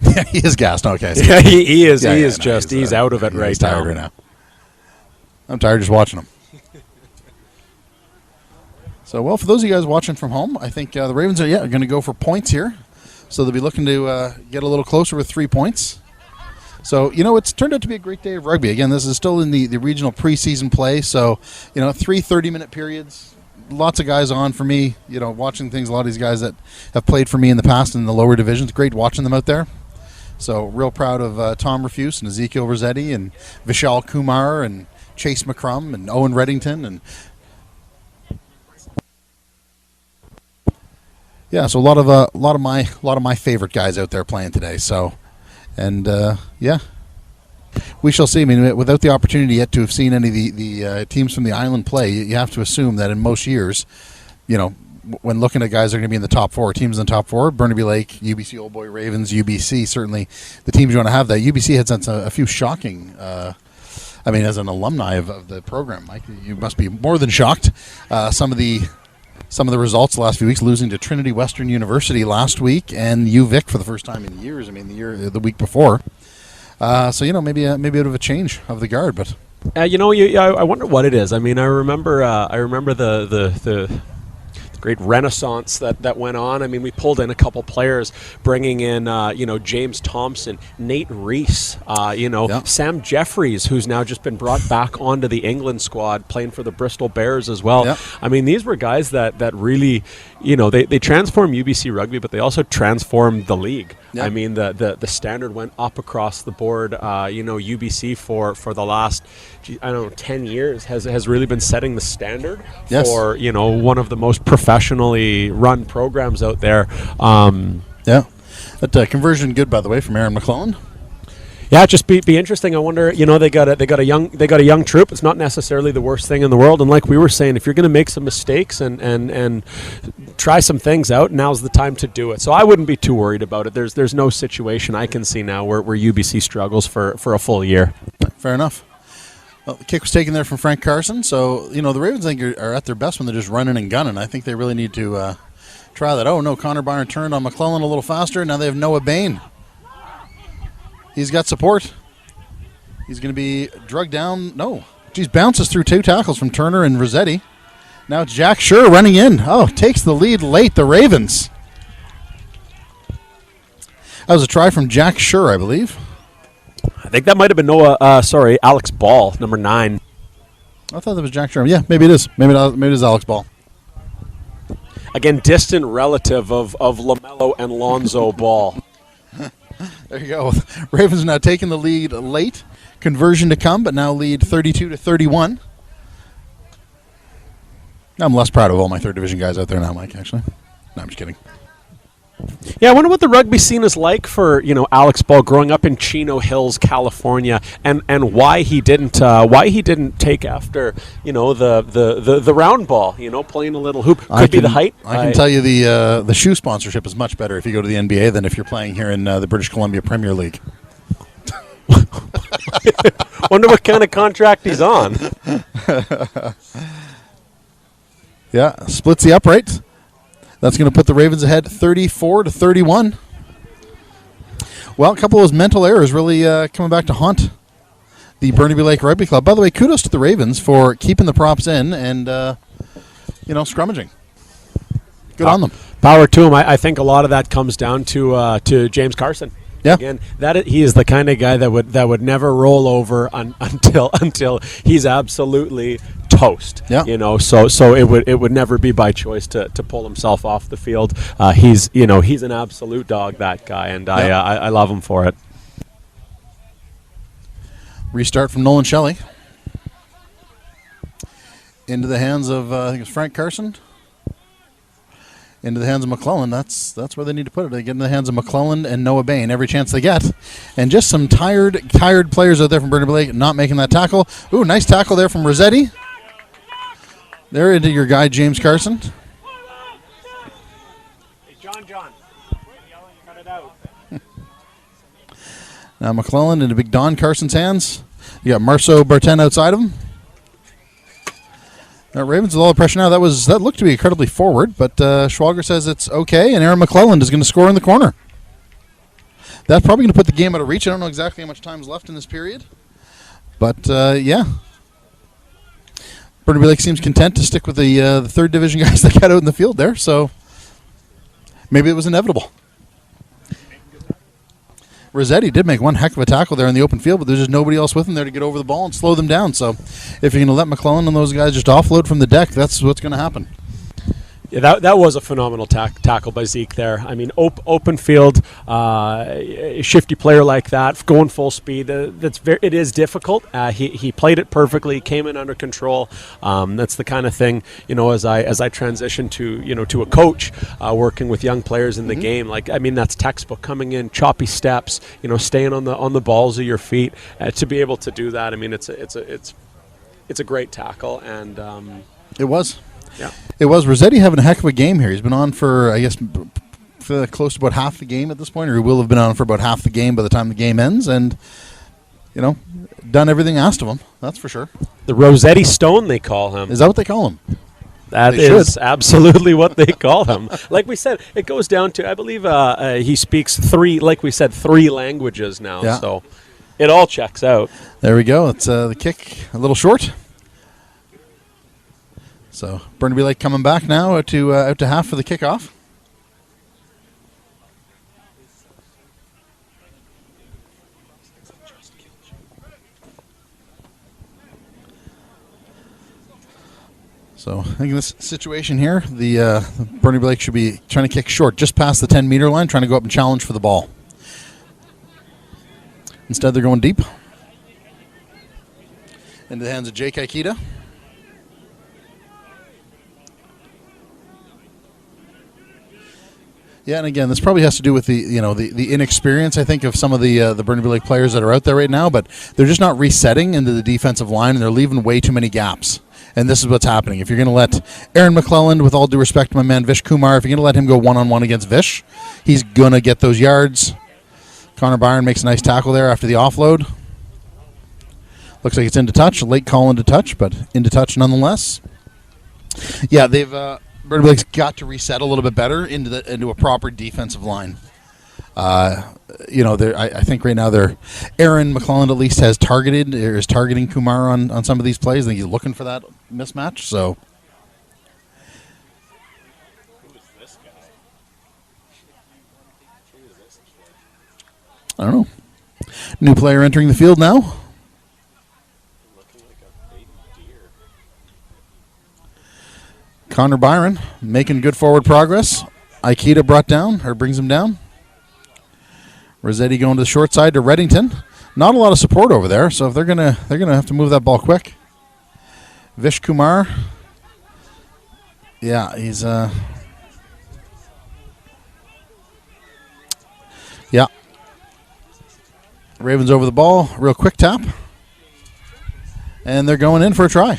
Yeah, he is gassed. Okay. Yeah, he is. Yeah, He's out of it right now. Tired right now. I'm tired just watching him. So, well, for those of you guys watching from home, I think the Ravens are going to go for points here. So they'll be looking to get a little closer with 3 points. So, it's turned out to be a great day of rugby. Again, this is still in the regional preseason play. So, 3 30-minute periods. Lots of guys on for me, watching things. A lot of these guys that have played for me in the past in the lower divisions. Great watching them out there. So, real proud of Tom Refuse and Ezekiel Rossetti and Vishal Kumar and Chase McCrum and Owen Reddington and yeah, so a lot of my favorite guys out there playing today. So, and yeah, we shall see. I mean, without the opportunity yet to have seen any of the teams from the island play, you have to assume that in most years, when looking at guys that are going to be in the top 4, teams in the top 4, Burnaby Lake, UBC Old Boy Ravens, UBC, certainly the teams you want to have that. UBC had sent a few shocking. I mean, as an alumni of the program, Mike, you must be more than shocked. Some of the results the last few weeks, losing to Trinity Western University last week and UVic for the first time in years. I mean, the week before. So maybe a bit of a change of the guard, but I wonder what it is. I mean, I remember the great renaissance that went on. I mean, we pulled in a couple players, bringing in James Thompson, Nate Reese, Sam Jeffries, who's now just been brought back onto the England squad, playing for the Bristol Bears as well. Yep. I mean, these were guys that really, they transformed UBC rugby, but they also transformed the league. Yep. I mean, the standard went up across the board. UBC for the last 10 years has really been setting the standard for one of the most professionally run programs out there. Yeah, that conversion good, by the way, from Aaron McClellan. Yeah, just be interesting. I wonder, they got a young troop. It's not necessarily the worst thing in the world. And like we were saying, if you're going to make some mistakes and try some things out, now's the time to do it. So I wouldn't be too worried about it. There's no situation I can see now where UBC struggles for a full year. Fair enough. Well, the kick was taken there from Frank Carson. So, the Ravens, I think, are at their best when they're just running and gunning. I think they really need to try that. Oh, no, Connor Byron turned on McClellan a little faster. Now they have Noah Bain. He's got support. He's going to be drugged down. No. Geez, bounces through 2 tackles from Turner and Rossetti. Now it's Jack Schur running in. Oh, takes the lead late, the Ravens. That was a try from Jack Schur, I believe. I think that might have been Alex Ball, number 9. I thought that was Jack Schur. Yeah, maybe it is. Maybe it is Alex Ball. Again, distant relative of LaMelo and Lonzo Ball. There you go. Ravens now taking the lead late. Conversion to come, but now lead 32-31. I'm less proud of all my third division guys out there now, Mike, actually. No, I'm just kidding. Yeah, I wonder what the rugby scene is like for Alex Ball growing up in Chino Hills, California, and why he didn't take after the round ball, playing a little hoop. Could be the Hight. I can tell you the shoe sponsorship is much better if you go to the NBA than if you're playing here in the British Columbia Premier League. Wonder what kind of contract he's on. Yeah, splits the upright. That's going to put the Ravens ahead 34-31. Well, a couple of those mental errors really coming back to haunt the Burnaby Lake Rugby Club. By the way, kudos to the Ravens for keeping the props in and, scrummaging. Good on them. Power to him. I think a lot of that comes down to James Carson. Yeah. Again, he is the kind of guy that would never roll over until he's absolutely toast. Yeah. So it would never be by choice to pull himself off the field. He's an absolute dog, that guy, and I love him for it. Restart from Nolan Shelley. Into the hands of I think it's Frank Carson. Into the hands of McClellan. That's where they need to put it. They get in the hands of McClellan and Noah Bain every chance they get. And just some tired players out there from Burnaby Lake not making that tackle. Ooh, nice tackle there from Rossetti. There into your guy, James Carson. Hey, John, cut it out. Now McClellan into big Don Carson's hands. You got Marceau Barten outside of him. Now, Ravens with all the pressure now. That looked to be incredibly forward, but Schwalger says it's okay, and Aaron McClelland is going to score in the corner. That's probably going to put the game out of reach. I don't know exactly how much time is left in this period, but yeah. Burnaby Lake seems content to stick with the third division guys that got out in the field there, so maybe it was inevitable. Rossetti did make one heck of a tackle there in the open field, but there's just nobody else with him there to get over the ball and slow them down. So if you're going to let McClellan and those guys just offload from the deck, that's what's going to happen. Yeah, that was a phenomenal tackle by Zeke there. I mean, open field, shifty player like that, going full speed. It is difficult. He played it perfectly, came in under control. That's the kind of thing, as I transition to a coach working with young players in the game. That's textbook. Coming in, choppy steps, staying on the balls of your feet. To be able to do that, I mean, it's a great tackle, and it was. Yeah, it was. Rossetti having a heck of a game here. He's been on for, I guess, for close to about half the game at this point, or he will have been on for about half the game by the time the game ends, and, done everything asked of him. That's for sure. The Rossetti Stone, they call him. Is that what they call him? That is absolutely what they call him. Like we said, it goes down to, I believe he speaks three languages now, yeah. So it all checks out. There we go. It's the kick a little short. So Burnaby Lake coming back now out to half for the kickoff. So I think in this situation here, the Burnaby Lake should be trying to kick short, just past the 10-meter line, trying to go up and challenge for the ball. Instead, they're going deep into the hands of Jake Aikida. Yeah, and again, this probably has to do with the inexperience, I think, of some of the Burnaby Lake players that are out there right now, but they're just not resetting into the defensive line, and they're leaving way too many gaps. And this is what's happening. If you're going to let Aaron McClelland, with all due respect to my man Vish Kumar, if you're going to let him go one-on-one against Vish, he's going to get those yards. Connor Byron makes a nice tackle there after the offload. Looks like it's into touch. A late call into touch, but into touch nonetheless. Yeah, Burnaby Lake's got to reset a little bit better into a proper defensive line. I think right now Aaron McClelland at least is targeting Kumar on some of these plays. I think he's looking for that mismatch. So, Who is this guy? I don't know. New player entering the field now. Looking like a baby deer. Connor Byron making good forward progress. Aikida brings him down. Rossetti going to the short side to Reddington. Not a lot of support over there, so if they're gonna have to move that ball quick. Vish Kumar. Yeah, he's Yeah. Ravens over the ball. Real quick tap. And they're going in for a try.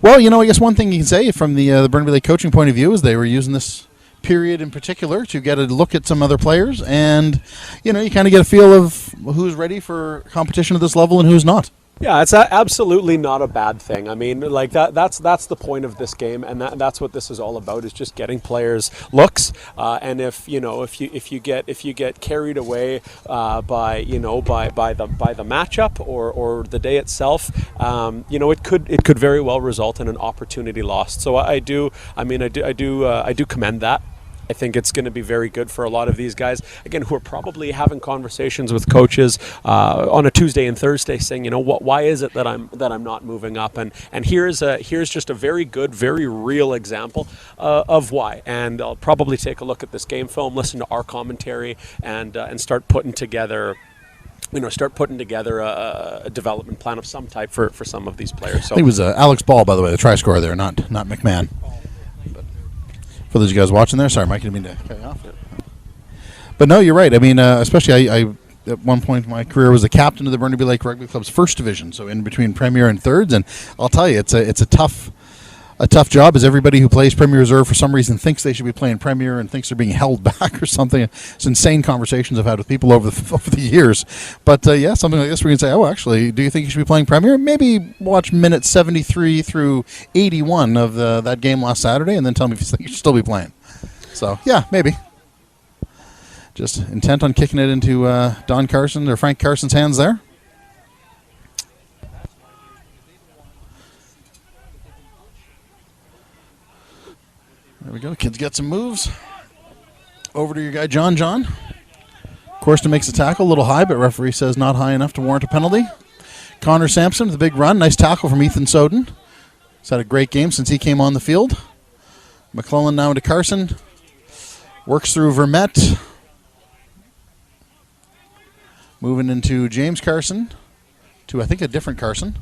Well, I guess one thing you can say from the Burnaby Lake coaching point of view is they were using this period in particular to get a look at some other players, and you kind of get a feel of who's ready for competition at this level and who's not. Yeah, it's absolutely not a bad thing. I mean, like that's the point of this game, and that's what this is all about, is just getting players looks. And if you get carried away by the matchup or the day itself, it could very well result in an opportunity lost. So I do commend that. I think it's going to be very good for a lot of these guys, again, who are probably having conversations with coaches on a Tuesday and Thursday, saying, why is it that I'm not moving up? And here's just a very good, very real example of why. And I'll probably take a look at this game film, listen to our commentary, and start putting together. A development plan of some type for some of these players. So I think it was Alex Ball, by the way, the try scorer there, not McMahon. For those of you guys watching there, sorry, Mike, I didn't mean to cut you off. But no, you're right. I mean, especially I at one point in my career was the captain of the Burnaby Lake Rugby Club's first division, so in between Premier and Thirds. And I'll tell you, it's a tough job, as everybody who plays Premier Reserve for some reason thinks they should be playing Premier and thinks they're being held back or something. It's insane conversations I've had with people over the years. But yeah, something like this where you can say, oh, actually, do you think you should be playing Premier? Maybe watch minutes 73 through 81 of that game last Saturday and then tell me if you think you should still be playing. So yeah, maybe. Just intent on kicking it into Don Carson or Frank Carson's hands there. There we go. Kids get some moves. Over to your guy, John. Corsten makes a tackle, a little high, but referee says not high enough to warrant a penalty. Connor Sampson with a big run. Nice tackle from Ethan Soden. He's had a great game since he came on the field. McClellan now into Carson. Works through Vermette. Moving into James Carson. To, I think, a different Carson.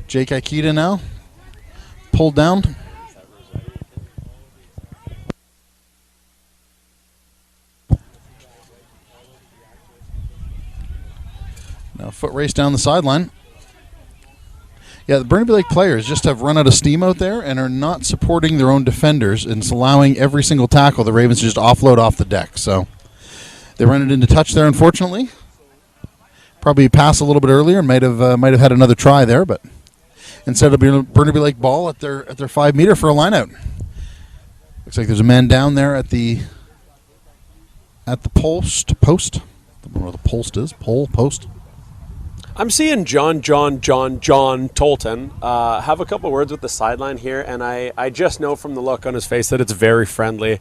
Jake Aikida now. Pulled down. Now foot race down the sideline. Yeah, the Burnaby Lake players just have run out of steam out there and are not supporting their own defenders, and it's allowing every single tackle the Ravens to just offload off the deck. So they run it into touch there, unfortunately. Probably pass a little bit earlier, might have had another try there, but instead of being Burnaby Lake ball at their 5 meter for a line out. Looks like there's a man down there at the post. I don't know where the post is. Post. I'm seeing John Tolton have a couple words with the sideline here, and I just know from the look on his face that it's very friendly.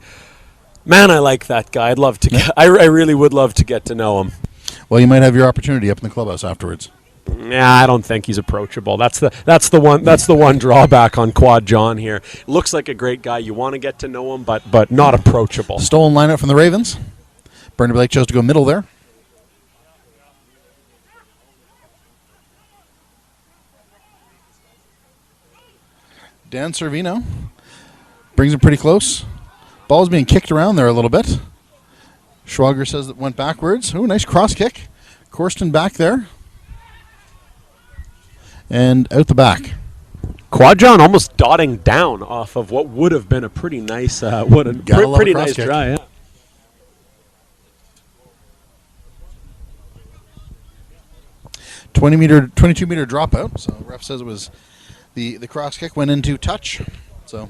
Man, I like that guy. I'd love to. I really would love to get to know him. Well, you might have your opportunity up in the clubhouse afterwards. Nah, I don't think he's approachable. That's the one drawback on Quad John here. Looks like a great guy. You want to get to know him, but not approachable. Stolen lineout from the Ravens. Burnaby Lake chose to go middle there. Dan Servino brings him pretty close. Ball's being kicked around there a little bit. Schwalger says it went backwards. Ooh, nice cross kick. Corsten back there. And out the back. Quad John almost dotting down off of what would have been a pretty nice, pretty nice kick. try. Yeah. .22 meter dropout. So the ref says it was the cross kick went into touch. So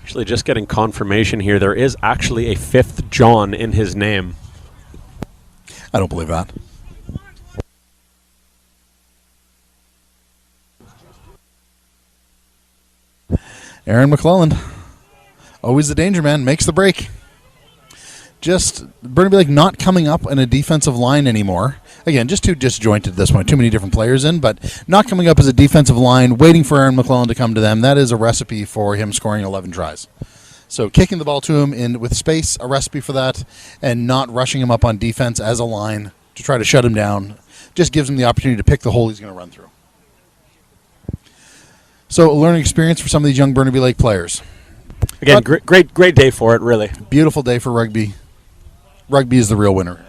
actually, just getting confirmation here. There is actually a 5th John in his name. I don't believe that. Aaron McClellan, always the danger man, makes the break. Just Burnaby Lake not coming up in a defensive line anymore. Again, just too disjointed at this point. Too many different players in, but not coming up as a defensive line, waiting for Aaron McClellan to come to them. That is a recipe for him scoring 11 tries. So kicking the ball to him with space, a recipe for that, and not rushing him up on defense as a line to try to shut him down, just gives him the opportunity to pick the hole he's going to run through. So a learning experience for some of these young Burnaby Lake players. Again, great day for it, really. Beautiful day for rugby. Rugby is the real winner.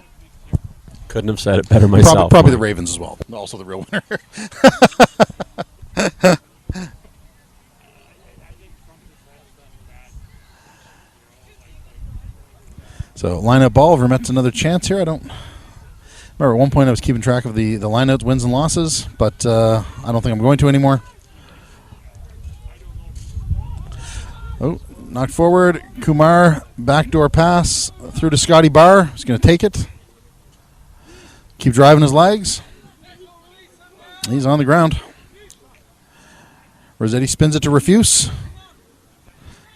Couldn't have said it better myself. Probably the Ravens as well. Also the real winner. So line-out ball. Vermette's another chance here. I don't remember at one point I was keeping track of the line-outs, wins and losses, but I don't think I'm going to anymore. Oh, knocked forward. Kumar, backdoor pass through to Scotty Barr. He's going to take it. Keep driving his legs. He's on the ground. Rossetti spins it to Refuse.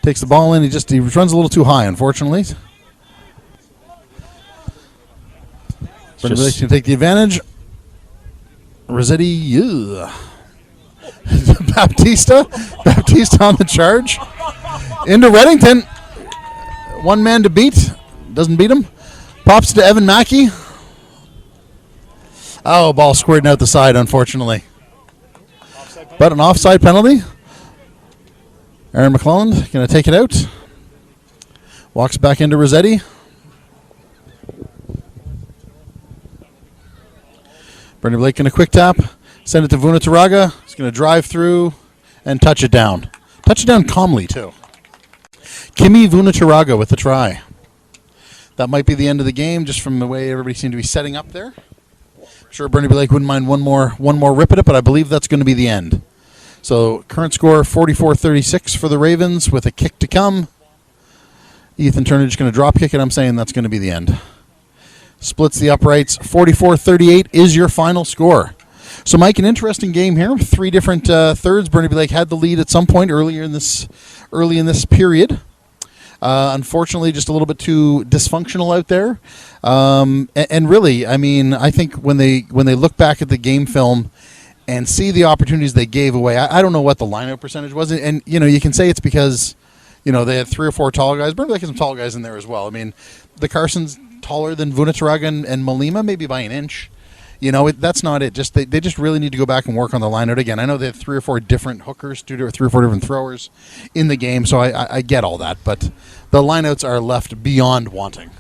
Takes the ball in. He runs a little too high, unfortunately. Burnaby Lake's going to take the advantage. Rossetti, Baptista on the charge. Into Reddington. One man to beat. Doesn't beat him. Pops to Evan Mackey. Oh, ball squirting out the side, unfortunately. But an offside penalty. Aaron McClelland going to take it out. Walks back into Rossetti. Burnaby Lake going to quick tap. Send it to Vunataraga. He's going to drive through and touch it down. Touch it down calmly, too. Kimi Vunataraga with the try. That might be the end of the game, just from the way everybody seemed to be setting up there. Sure, Burnaby Lake wouldn't mind one more rip at it, but I believe that's going to be the end. So current score 44-36 for the Ravens with a kick to come. Ethan Turner just going to drop kick it. I'm saying that's going to be the end. Splits the uprights. 44-38 is your final score. So, Mike, an interesting game here. 3 different thirds. Burnaby Lake had the lead at some point early in this period. Unfortunately, just a little bit too dysfunctional out there. And really, I mean, I think when they look back at the game film and see the opportunities they gave away, I don't know what the lineout percentage was. And, you can say it's because, they had 3 or 4 tall guys. Burnaby Lake has some tall guys in there as well. I mean, the Carson's taller than Vunataraga and Malima, maybe by an inch. That's not it. Just they just really need to go back and work on the lineout again. I know they have 3 or 4 different hookers, 3 or 4 different throwers in the game, so I get all that. But the lineouts are left beyond wanting.